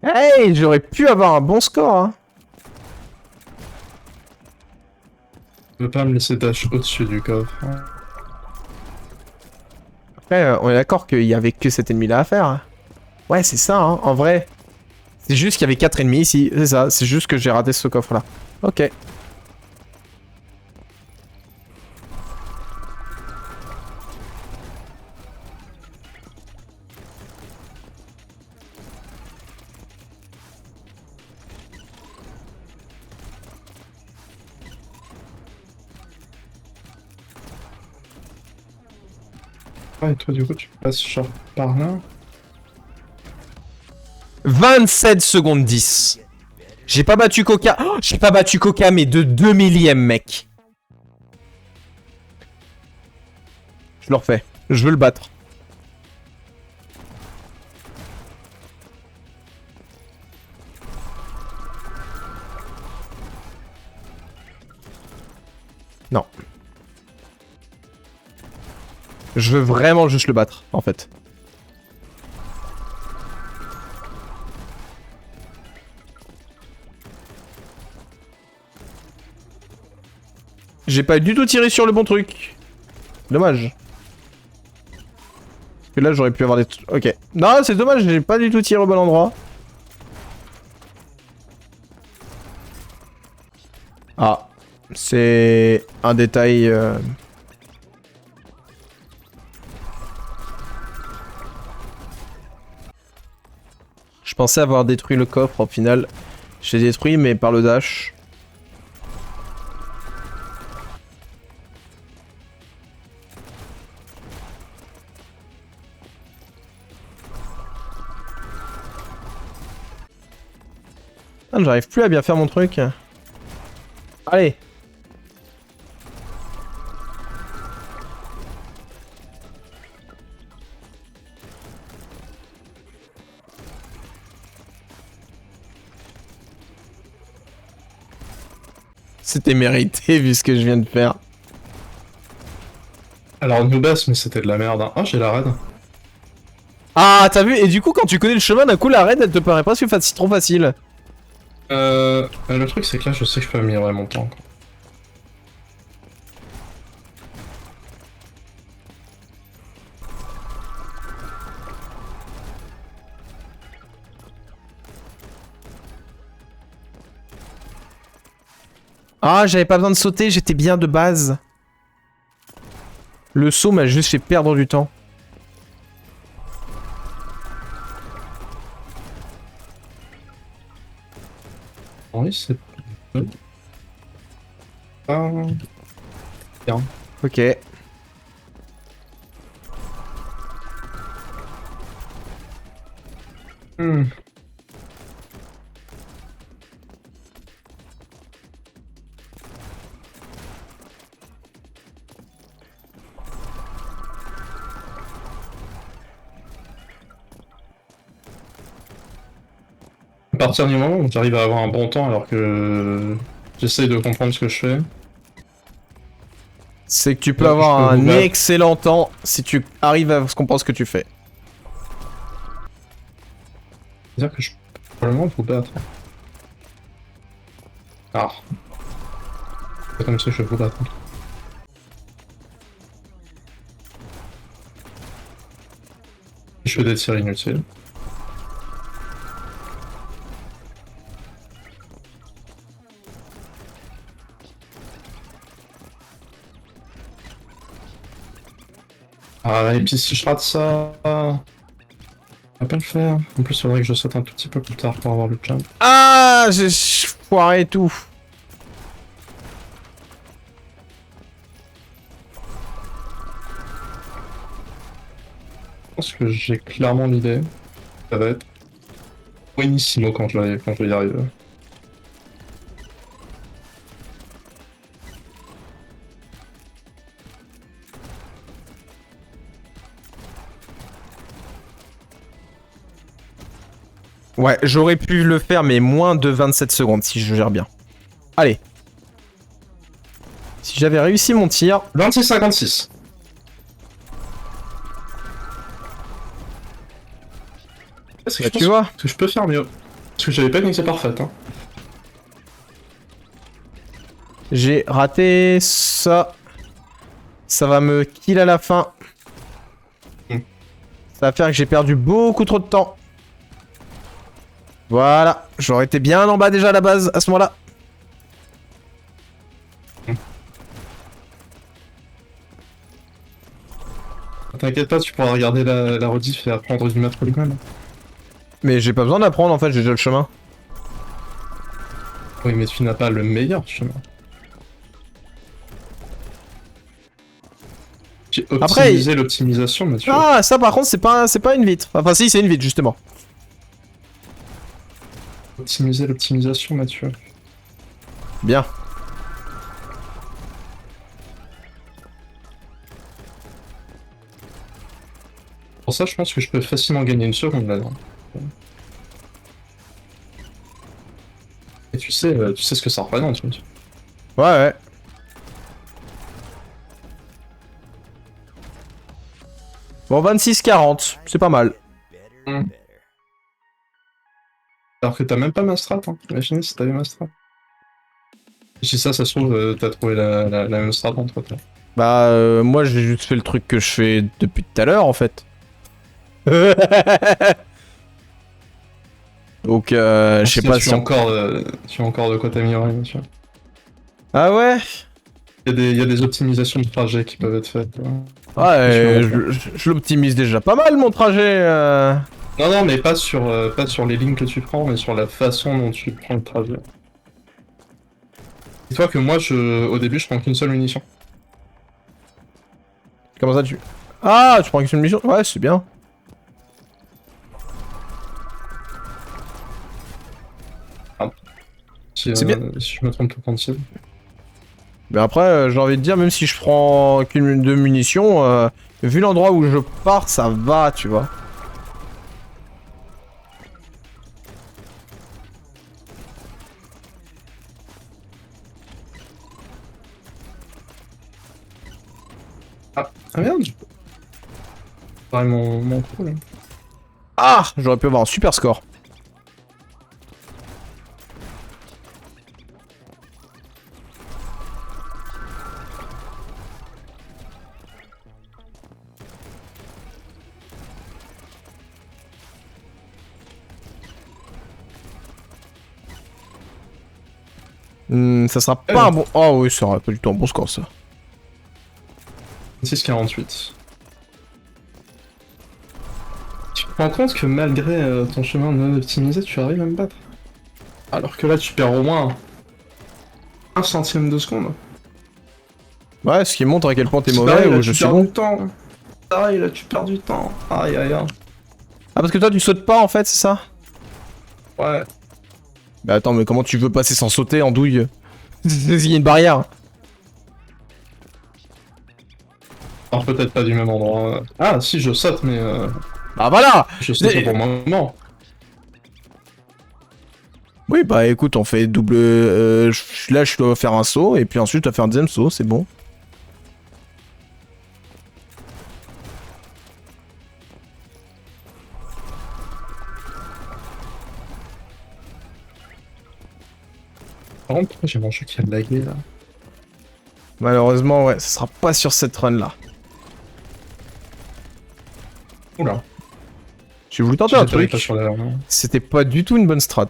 Hey, j'aurais pu avoir un bon score, hein. Je veux pas me laisser dash au-dessus du coffre. Après, on est d'accord qu'il y avait que cet ennemi-là à faire. Ouais, c'est ça, hein, en vrai. C'est juste qu'il y avait 4 ennemis ici, c'est ça. C'est juste que j'ai raté ce coffre-là. Ok. Ah, et toi, du coup, tu passes genre par là. 27 secondes 10. J'ai pas battu Coca. Oh, j'ai pas battu Coca, mais de 2 millièmes, mec. Je le refais. Je veux le battre. Non. Je veux vraiment juste le battre, en fait. J'ai pas du tout tiré sur le bon truc. Dommage. Parce que là, j'aurais pu avoir des... Ok. Non, c'est dommage, j'ai pas du tout tiré au bon endroit. Ah. C'est un détail... Je pensais avoir détruit le coffre, au final, j'ai détruit, mais par le dash. Ah, j'arrive plus à bien faire mon truc. Allez. C'était mérité vu ce que je viens de faire. Alors, nous baisse, mais c'était de la merde. Hein. Ah, j'ai la raid. Ah, t'as vu? Et du coup, quand tu connais le chemin, d'un coup, la raid, elle te paraît presque trop facile. Le truc, c'est que là, je sais que je peux améliorer mon temps. Quoi. Ah, j'avais pas besoin de sauter, j'étais bien de base. Le saut m'a juste fait perdre du temps. Oui, c'est... Ah... Bien. Ok. Hmm. À partir du moment où j'arrive à avoir un bon temps alors que j'essaye de comprendre ce que je fais. C'est que tu peux Ouais, avoir je peux un vous battre. excellent temps si tu arrives à comprendre ce que tu fais. C'est-à-dire que je peux probablement vous battre. Ah. C'est comme ça que je vais vous battre. Je fais des tirs inutiles. Ah, et puis si je rate ça... Ça va pas le faire. En plus, il faudrait que je saute un tout petit peu plus tard pour avoir le jump. Ah, j'ai foiré tout. Je pense que j'ai clairement l'idée. Ça va être... Buenissimo quand je vais y arriver. Ouais, j'aurais pu le faire, mais moins de 27 secondes si je gère bien. Allez. Si j'avais réussi mon tir... 26-56. Bah, tu vois. Que je peux faire mieux. Parce que j'avais pas une idée parfaite. Hein. J'ai raté ça. Ça va me kill à la fin. Ça va faire que j'ai perdu beaucoup trop de temps. Voilà. J'aurais été bien en bas déjà à la base, à ce moment-là. T'inquiète pas, tu pourras regarder la rediff et apprendre du maître lui-même. Mais j'ai pas besoin d'apprendre en fait, j'ai déjà le chemin. Oui, mais tu n'as pas le meilleur chemin. J'ai optimisé l'optimisation, Mathieu. Ah, ça par contre, c'est pas une vitre. Enfin, si, c'est une vitre justement. Optimiser l'optimisation, Mathieu. Bien. Pour ça, je pense que je peux facilement gagner une seconde là. Et tu sais ce que ça représente. Ouais, ouais. Bon, 26-40, c'est pas mal. Alors que t'as même pas ma strat, hein. Imaginez si t'avais ma strat. Si ça se trouve, t'as trouvé la même strat entre temps. Bah, moi j'ai juste fait le truc que je fais depuis tout à l'heure en fait. Donc, je sais pas si... Tu as encore de quoi t'améliorer, monsieur. Ah ouais? Il y a des optimisations de trajet qui peuvent être faites. Ouais, je l'optimise déjà pas mal mon trajet. Non, mais pas sur les lignes que tu prends, mais sur la façon dont tu prends le trajet. Dis-toi que moi, au début, je prends qu'une seule munition. Comment ça tu... Ah, tu prends qu'une munition? Ouais, c'est bien. C'est bien. Si je me trompe tout compte. Mais après, j'ai envie de dire, même si je prends qu'une de munitions, vu l'endroit où je pars, ça va, tu vois. Ah merde! Ouais, mon coup là. Ah, j'aurais pu avoir un super score. Ça sera pas un bon... Oh oui, ça aurait pas du tout un bon score ça. 6,48. Tu te rends compte que malgré ton chemin non optimisé, tu arrives à me battre? Alors que là, tu perds au moins 1 centième de seconde. Ouais, ce qui montre à quel point t'es mauvais ou je suis bon. Pareil, là, tu perds du temps. Aïe, aïe, aïe. Ah, parce que toi, tu sautes pas en fait, c'est ça? Ouais. Bah attends, mais comment tu veux passer sans sauter en douille? Il y a une barrière. Alors peut-être pas du même endroit. Ah si, je saute, mais Bah voilà. je saute au bon moment. Oui, bah écoute, on fait double... là, je dois faire un saut, et puis ensuite, je dois faire un deuxième saut, c'est bon. Par contre, pourquoi j'ai mon jeu qui a lagué là? Malheureusement, ouais, ça sera pas sur cette run là. Oula. J'ai voulu tenter un truc. Hein. C'était pas du tout une bonne strat.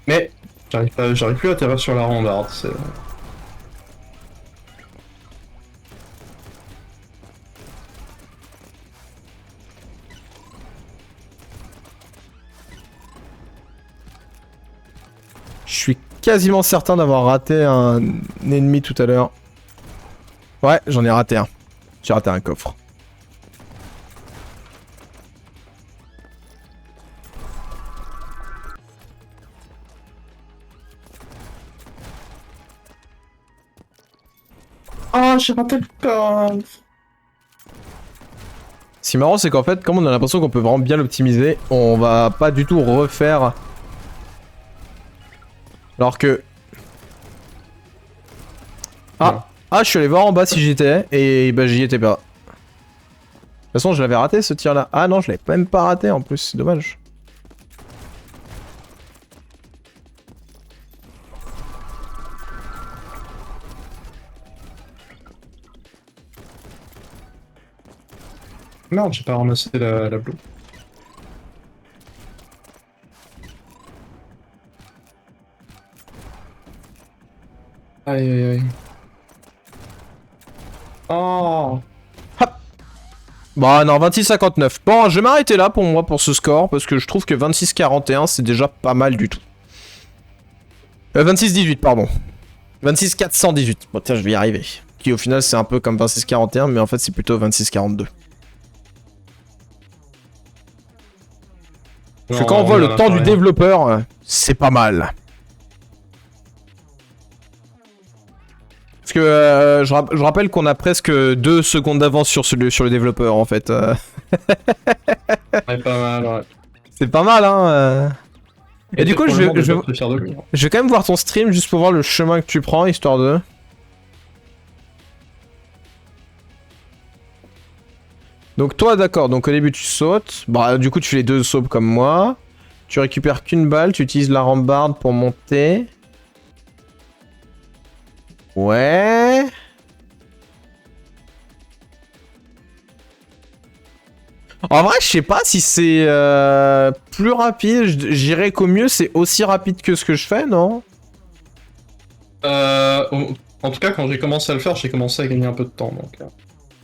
Mais j'arrive plus à atterrir sur la rambarde. Je suis quasiment certain d'avoir raté un ennemi tout à l'heure. Ouais, j'en ai raté un. J'ai raté un coffre. Oh, j'ai raté le coffre. Ce qui est marrant, c'est qu'en fait, comme on a l'impression qu'on peut vraiment bien l'optimiser, on va pas du tout refaire. Alors que... Ah, je suis allé voir en bas si j'y étais, et bah j'y étais pas. De toute façon, je l'avais raté ce tir là. Ah non, je l'avais même pas raté en plus, c'est dommage. Merde, j'ai pas ramassé la blue. Aïe aïe aïe. Oh. Bah non, 26-59. Bon, je vais m'arrêter là pour moi pour ce score, parce que je trouve que 26-41 c'est déjà pas mal du tout. 26-18, pardon. 26-418. Bon tiens, je vais y arriver. Qui au final c'est un peu comme 26-41, mais en fait c'est plutôt 26-42. Parce que quand on voit le temps du développeur, c'est pas mal. Parce que je rappelle qu'on a presque 2 secondes d'avance sur le développeur en fait. Ouais, pas mal, ouais. C'est pas mal hein. Et du coup je vais quand même voir ton stream juste pour voir le chemin que tu prends, histoire de... Donc toi d'accord, donc au début tu sautes, bah du coup tu fais les 2 sauts comme moi. Tu récupères qu'une balle, tu utilises la rambarde pour monter. Ouais. En vrai, je sais pas si c'est plus rapide. J'irais qu'au mieux, c'est aussi rapide que ce que je fais, non? En tout cas, quand j'ai commencé à le faire, j'ai commencé à gagner un peu de temps, donc...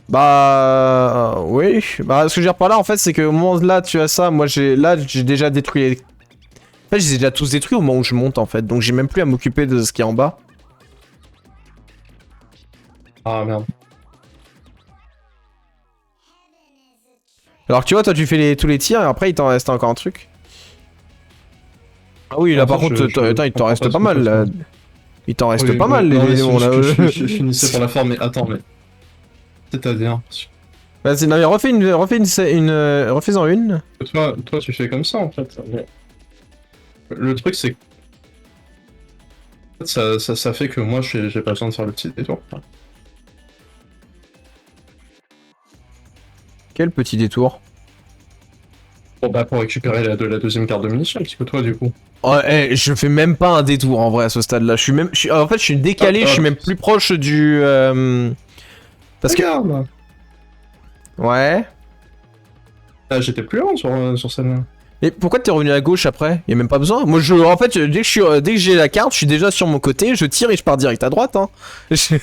Bah... oui. Bah, ce que je veux dire par là, en fait, c'est qu'au moment là, tu as ça. Moi, j'ai déjà détruit les... En fait, je les ai déjà tous détruits au moment où je monte, en fait. Donc, j'ai même plus à m'occuper de ce qui est en bas. Ah, merde. Alors que tu vois, toi, tu fais tous les tirs et après, il t'en reste encore un truc. Ah oui, là, par contre, attends, il t'en reste pas mal, là. Il t'en reste pas mal, les démons, là. Je finissais pour la forme, mais attends, mais... C'est-à-dire... Vas-y, non, mais refais-en une. Toi, tu fais comme ça, en fait. Le truc, c'est que... Ça fait que moi, j'ai pas besoin de faire le petit détour. Quel petit détour? Bon, bah, pour récupérer la deuxième carte de munitions, parce que toi, du coup... Oh, je fais même pas un détour, en vrai, à ce stade-là. En fait, je suis décalé, je suis même plus proche du... Parce que... Ouais... Ah, j'étais plus loin sur celle-là. Mais pourquoi t'es revenu à gauche après? Y'a même pas besoin. Moi, en fait, dès que j'ai la carte, je suis déjà sur mon côté, je tire et je pars direct à droite, hein. Je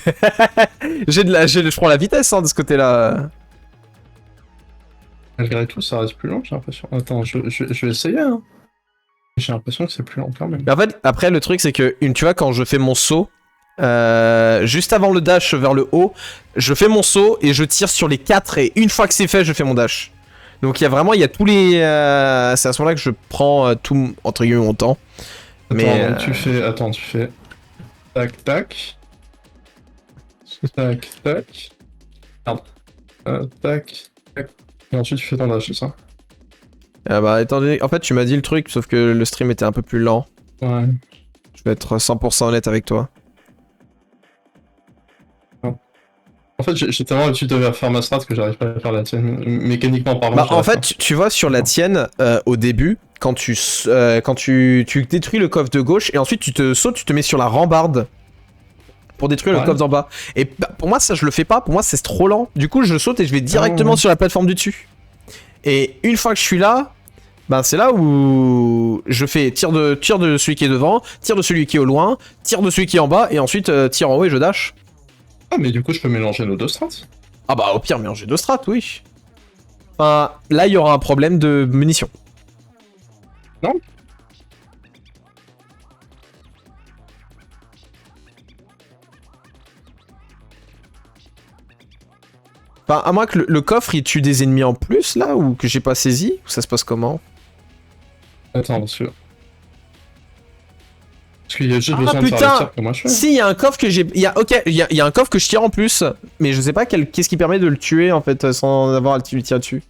prends la vitesse, hein, de ce côté-là. Malgré tout, ça reste plus long, j'ai l'impression. Attends, je vais essayer, hein. J'ai l'impression que c'est plus long quand même. Mais en fait, après, le truc, c'est que, tu vois, quand je fais mon saut, juste avant le dash vers le haut, je fais mon saut et je tire sur les 4 et une fois que c'est fait, je fais mon dash. Donc il y a tous les... c'est à ce moment-là que je prends tout, entre guillemets, mon temps. Attends, donc tu fais... Tac, tac. Tac, tac. Merde. Tac, tac. Et ensuite tu fais ton dash, c'est ça? Ah bah, étant donné... En fait, tu m'as dit le truc, sauf que le stream était un peu plus lent. Ouais. Je vais être 100% honnête avec toi. En fait, j'ai tellement l'habitude de faire ma strat que j'arrive pas à faire la tienne, mécaniquement parlant. Bah, en fait, tu vois, sur la tienne, au début, quand tu détruis le coffre de gauche, et ensuite tu te mets sur la rambarde pour détruire le coffre d'en bas. Et bah, pour moi, ça, je le fais pas, pour moi, c'est trop lent. Du coup, je saute et je vais directement sur la plateforme du dessus. Et une fois que je suis là, bah, c'est là où je fais tir de celui qui est devant, tir de celui qui est au loin, tir de celui qui est en bas, et ensuite tir en haut et je dash. Ah, mais du coup, je peux mélanger nos deux strats. Ah bah, au pire, mélanger deux strats, oui. Enfin, là, il y aura un problème de munitions. Non. Enfin, à moins que le coffre, il tue des ennemis en plus, là, ou que j'ai pas saisi, ou ça se passe comment? Attends, parce qu'il y a juste besoin de faire le tir que moi je fais. Si, il y a un coffre que j'ai... Ok, il y a un coffre que je tire en plus, mais je sais pas qu'est-ce qui permet de le tuer, en fait, sans avoir à le tirer dessus.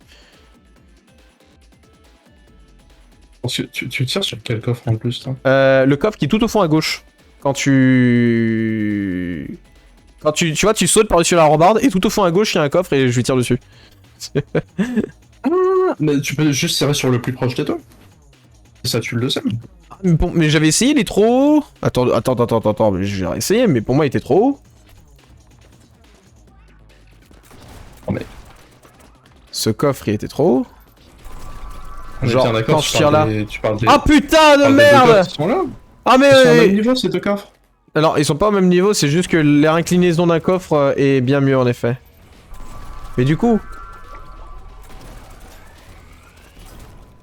Tu tires sur quel coffre en plus, toi? Le coffre qui est tout au fond à gauche. Quand tu vois, tu sautes par-dessus la rambarde, et tout au fond à gauche, il y a un coffre, et je lui tire dessus. Mais tu peux juste tirer sur le plus proche de toi. Ça, tu le sais. Bon, mais j'avais essayé, il est trop haut. Attends, j'ai essayé, mais pour moi, il était trop haut. Oh, mais... Ce coffre, il était trop haut. Genre, tiens, quand je tire là... Tu parles des... Ah putain de des deux merde! coffres qui sont là. Ah mais... Ils sont au même niveau, ces deux coffres? Alors, ils sont pas au même niveau, c'est juste que l'inclinaison d'un coffre est bien mieux en effet. Mais du coup...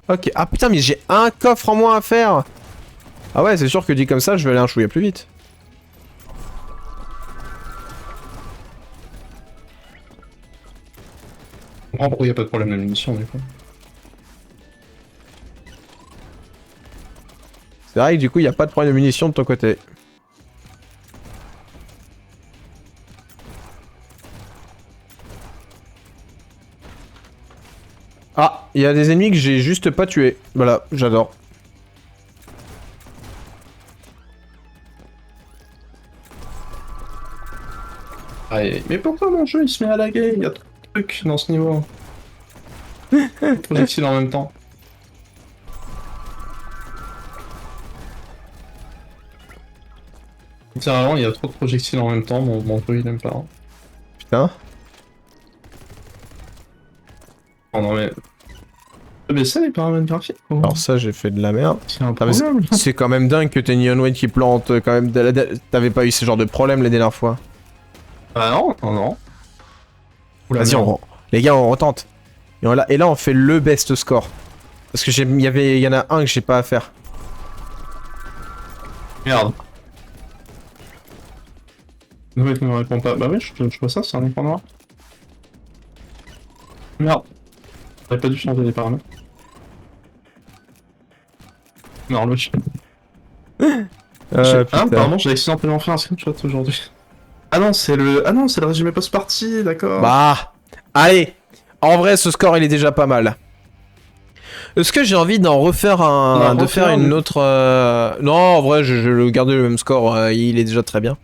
Ok, ah putain mais j'ai un coffre en moins à faire. Ah ouais, c'est sûr que dit comme ça, je vais aller un chouïa plus vite. Je comprends pourquoi il n'y a pas de problème de munitions du coup. C'est vrai que du coup, il n'y a pas de problème de munitions de ton côté. Ah, il y a des ennemis que j'ai juste pas tués. Voilà, j'adore. Aïe, mais pourquoi mon jeu il se met à laguer? Il y a trop de trucs dans ce niveau. Projectiles en même temps. Littéralement, il y a trop de projectiles en même temps, mon jeu il aime pas. Hein. Putain. Oh non mais... Mais ça les paramètres graphiques quoi. Alors ça, j'ai fait de la merde. C'est un Ah, mais problème. c'est quand même dingue que t'aies Neon White qui plante quand même. T'avais pas eu ce genre de problème les dernières fois. Ah non, non, non. Vas-y, les gars, on retente. Et là, on fait le best score. Parce que il y en a un que j'ai pas à faire. Merde. Ne me répond pas. Bah oui, je vois ça, c'est un écran noir. Merde. J'aurais pas dû changer les paramètres. Non, le chien. Ah, apparemment, j'ai accidentellement fait un screenshot aujourd'hui. Ah non, c'est le résumé post-party, d'accord. Bah, allez. En vrai, ce score, il est déjà pas mal. Est-ce que j'ai envie d'en refaire un... de faire une autre... Non, en vrai, je vais garder le même score. Il est déjà très bien.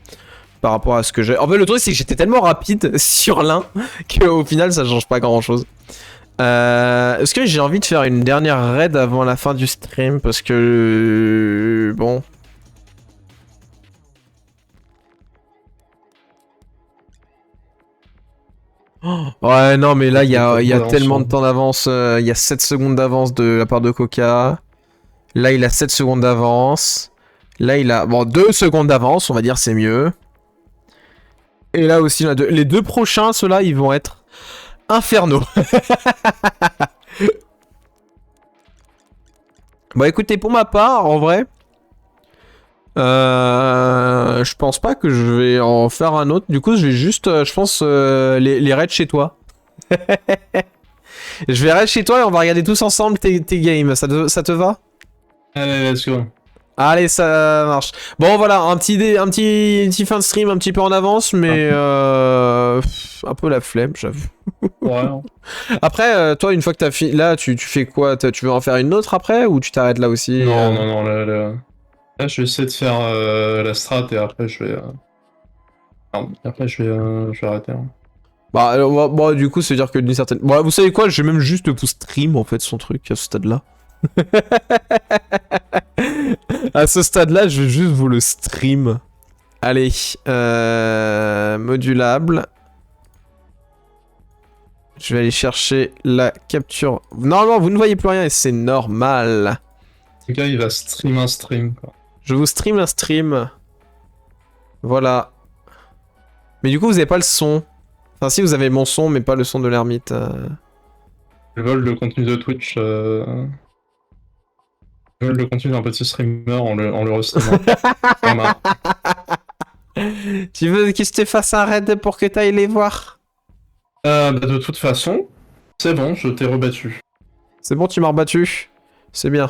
Par rapport à ce que j'ai... En fait, le truc, c'est que j'étais tellement rapide sur l'un qu'au final, ça change pas grand-chose. Est-ce que j'ai envie de faire une dernière raid avant la fin du stream? Parce que... Bon... Ouais, non, mais là, il y a tellement de temps d'avance. Il y a 7 secondes d'avance de la part de Coca. Là, il a 7 secondes d'avance. Là, il a... Bon, 2 secondes d'avance, on va dire, c'est mieux. Et là aussi, les deux prochains, ceux-là, ils vont être infernaux. Bon, écoutez, pour ma part, en vrai... je pense pas que je vais en faire un autre. Du coup, je vais juste, je pense, les raids chez toi. Je vais raid chez toi et on va regarder tous ensemble tes games. Ça te va? Allez, let's go. Allez, ça marche. Bon, voilà, un petit fin de stream un petit peu en avance, mais un peu la flemme, j'avoue. Ouais. Après, toi, une fois que t'as fini, là, tu fais quoi? Tu veux en faire une autre après ou tu t'arrêtes là aussi? Non, non, là, je vais essayer de faire la strat et après je vais... Non, après je vais arrêter. Hein. Bah, bon, du coup, ça veut dire que d'une certaine... Bon, vous savez quoi? Je vais même juste vous stream, en fait, son truc, à ce stade-là. À ce stade-là, je vais juste vous le stream. Allez, modulable. Je vais aller chercher la capture. Normalement, vous ne voyez plus rien et c'est normal. Le gars, il va stream un stream, quoi. Je vous stream un stream. Voilà. Mais du coup, vous avez pas le son. Enfin, si, vous avez mon son, mais pas le son de l'ermite. Je vole le contenu de Twitch. Je vole le contenu d'un petit streamer en le restreamant. Tu veux que je te fasse un raid pour que t'ailles les voir? Bah, de toute façon, c'est bon, je t'ai rebattu. C'est bon, tu m'as rebattu. C'est bien.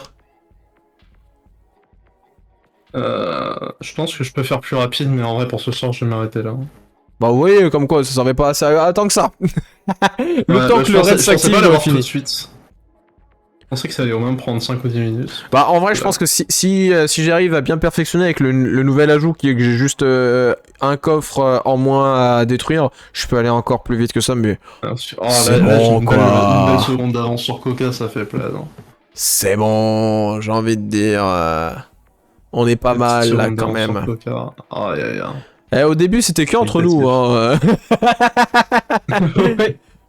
Je pense que je peux faire plus rapide, mais en vrai, pour ce soir, je vais m'arrêter là. Bah oui, comme quoi, ça servait pas assez à tant que ça. Le temps que le raid s'active, il l'avoir tout de suite. Je pensais que ça allait au moins prendre 5 ou 10 minutes. Bah en vrai, je pense que si j'arrive à bien perfectionner avec le nouvel ajout, qui est que j'ai juste un coffre en moins à détruire, je peux aller encore plus vite que ça, mais... Oh, là, c'est j'ai bon, une belle seconde d'avance sur Coca, ça fait plaisir. C'est bon, j'ai envie de dire... on est pas mal là quand même. Aïe aïe aïe. Au début, c'était que entre nous, hein.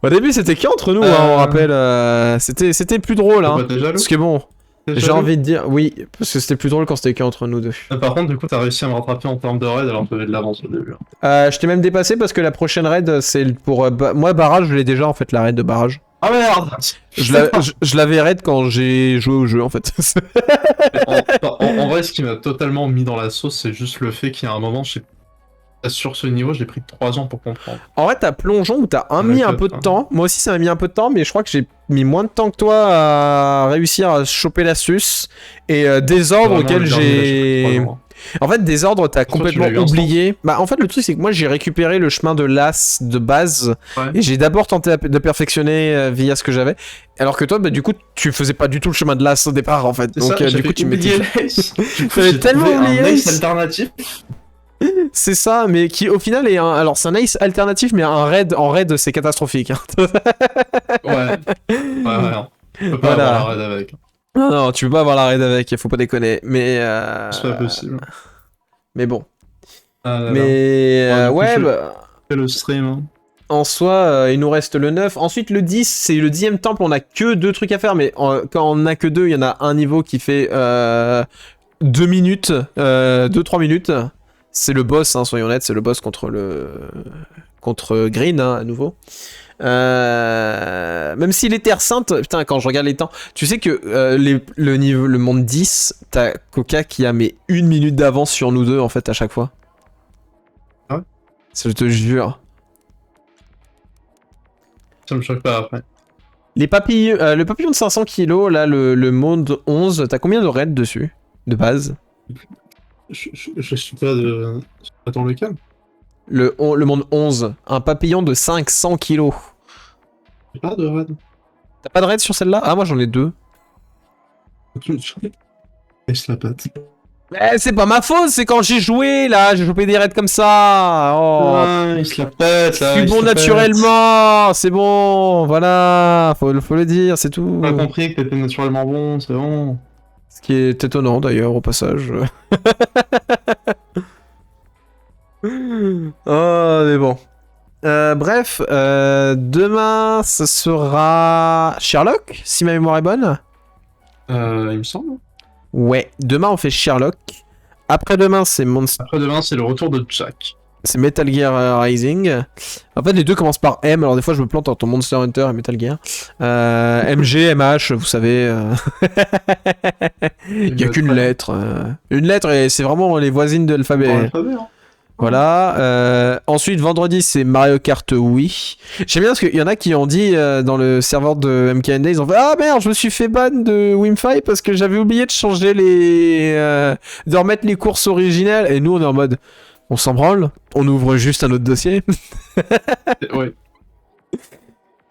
Ouais. Au début, c'était qui entre nous, hein, on rappelle. C'était plus drôle, hein. T'es jaloux? Parce que bon, T'es j'ai jaloux? envie de dire oui, parce que c'était plus drôle quand c'était qui entre nous deux. Par contre, du coup, t'as réussi à me rattraper en termes de raid alors que j'avais de l'avance au début. Je t'ai même dépassé parce que la prochaine raid, c'est pour... moi, barrage, je l'ai déjà, en fait, la raid de barrage. Ah merde! Je l'avais raid quand j'ai joué au jeu, en fait. En vrai, ce qui m'a totalement mis dans la sauce, c'est juste le fait qu'il y a un moment, sur ce niveau, j'ai pris 3 ans pour comprendre. En vrai, t'as plongeon où t'as mis un peu de temps. Moi aussi, ça m'a mis un peu de temps, mais je crois que j'ai mis moins de temps que toi à réussir à choper l'astuce. Et désordre auquel j'ai... En fait, désordre, t'as complètement oublié. Bah, en fait, le truc, c'est que moi, j'ai récupéré le chemin de l'as de base. Ouais. Et j'ai d'abord tenté de perfectionner via ce que j'avais. Alors que toi, bah, du coup, tu faisais pas du tout le chemin de l'as au départ, en fait. Donc, du coup, tu m'étais... J'avais tellement oublié un ace alternatif. C'est ça, mais qui au final est un... Alors c'est un ace alternatif, mais un raid en raid c'est catastrophique. Hein. Ouais. Non. Tu peux pas avoir la raid avec. Non, tu peux pas avoir la raid avec, faut pas déconner. Mais c'est pas possible. Mais bon. Ouais, bah... fais le stream. Hein. En soi, il nous reste le 9. Ensuite, le 10, c'est le 10e temple. On a que 2 trucs à faire, mais quand on a que 2, il y en a un niveau qui fait 2 minutes, 2-3 minutes. C'est le boss, hein, soyons honnêtes, c'est le boss contre Green, hein, à nouveau. Même si les terres saintes, putain, quand je regarde les temps, tu sais que le monde 10, t'as Coca qui a mais 1 minute d'avance sur nous deux, en fait, à chaque fois. Ah ouais? Ça, je te jure. Ça me choque pas après. Les papillons, le papillon de 500 kilos, là, le monde 11, t'as combien de raids dessus, de base? Je suis pas de... Attends, lequel? Le monde 11, un papillon de 500 kilos. J'ai pas de raid. T'as pas de raid sur celle-là? Ah, moi j'en ai 2. Laisse la patte. C'est pas ma faute, c'est quand j'ai joué là, j'ai chopé des raids comme ça. Oh. Ah, il se la pète là. Je suis bon naturellement, c'est bon, voilà, faut le dire, c'est tout. T'as compris que t'étais naturellement bon, c'est bon. Ce qui est étonnant d'ailleurs au passage. Oh, mais bon. Bref, demain, ce sera Sherlock, si ma mémoire est bonne. Il me semble. Ouais, demain on fait Sherlock. Après-demain, c'est Monster. Après-demain, c'est le retour de Jack. C'est Metal Gear Rising. En fait, les deux commencent par M, alors des fois je me plante entre Monster Hunter et Metal Gear. MG, MH, vous savez. Il n'y a qu'une lettre. Une lettre, et c'est vraiment les voisines de l'alphabet. Voilà. Ensuite, vendredi, c'est Mario Kart Wii. J'aime bien parce qu'il y en a qui ont dit dans le serveur de MKND, ils ont fait ah merde, je me suis fait ban de Wimfy parce que j'avais oublié de changer de remettre les courses originales. Et nous, on est en mode on s'en branle, on ouvre juste un autre dossier. Ouais.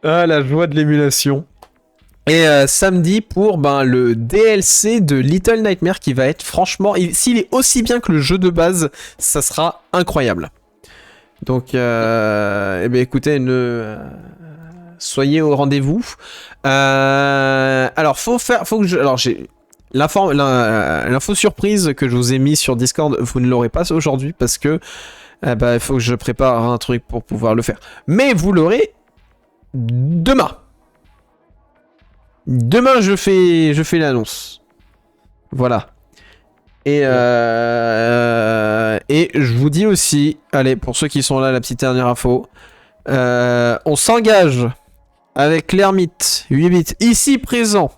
Ah, la joie de l'émulation. Et samedi pour le DLC de Little Nightmare qui va être franchement, s'il est aussi bien que le jeu de base, ça sera incroyable. Donc, écoutez, soyez au rendez-vous. Alors, j'ai l'info surprise que je vous ai mis sur Discord, vous ne l'aurez pas aujourd'hui parce que il faut que je prépare un truc pour pouvoir le faire. Mais vous l'aurez demain. Demain, je fais l'annonce. Voilà. Et je vous dis aussi, allez, pour ceux qui sont là, la petite dernière info. On s'engage avec l'ermite 8 bits ici présent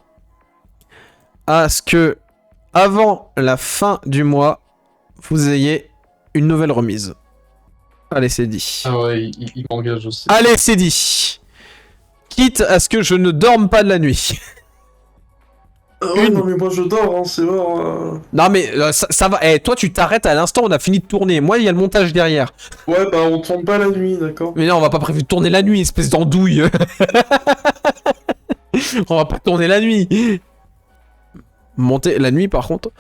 à ce que, avant la fin du mois, vous ayez une nouvelle remise. Allez, c'est dit. Ah ouais, il m'engage aussi. Allez, c'est dit. Quitte à ce que je ne dorme pas de la nuit. Non mais moi je dors, hein, c'est mort. Non mais ça va, toi tu t'arrêtes à l'instant, on a fini de tourner. Moi il y a le montage derrière. Ouais bah on tourne pas la nuit, d'accord. Mais non, on va pas prévu de tourner la nuit, espèce d'andouille. On va pas tourner la nuit. Monter la nuit par contre.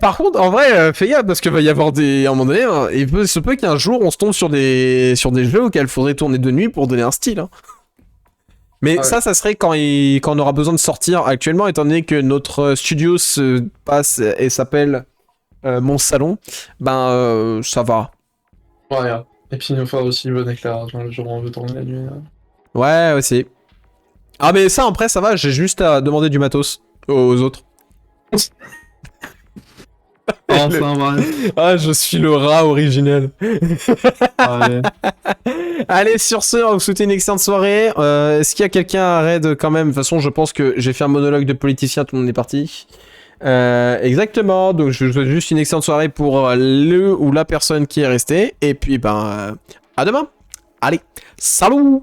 Par contre, en vrai, fais gaffe parce qu'il va y avoir à un moment donné, il se peut qu'un jour on se tombe sur des jeux auxquels il faudrait tourner de nuit pour donner un style. Hein. Mais ouais. Ça serait quand on aura besoin de sortir actuellement, étant donné que notre studio se passe et s'appelle Mon Salon, ça va. Ouais, et puis il nous faudra aussi le bon éclairage, le jour où on veut tourner la nuit. Ouais, aussi. Ah, mais ça, après, ça va, j'ai juste à demander du matos aux autres. Enfin, bref. Ah, je suis le rat originel. Allez. Allez, sur ce, on va vous souhaiter une excellente soirée. Est-ce qu'il y a quelqu'un à raid quand même? De toute façon, je pense que j'ai fait un monologue de politicien, tout le monde est parti. Exactement, donc je vous souhaite juste une excellente soirée pour le ou la personne qui est restée. Et puis, ben, à demain. Allez, salut!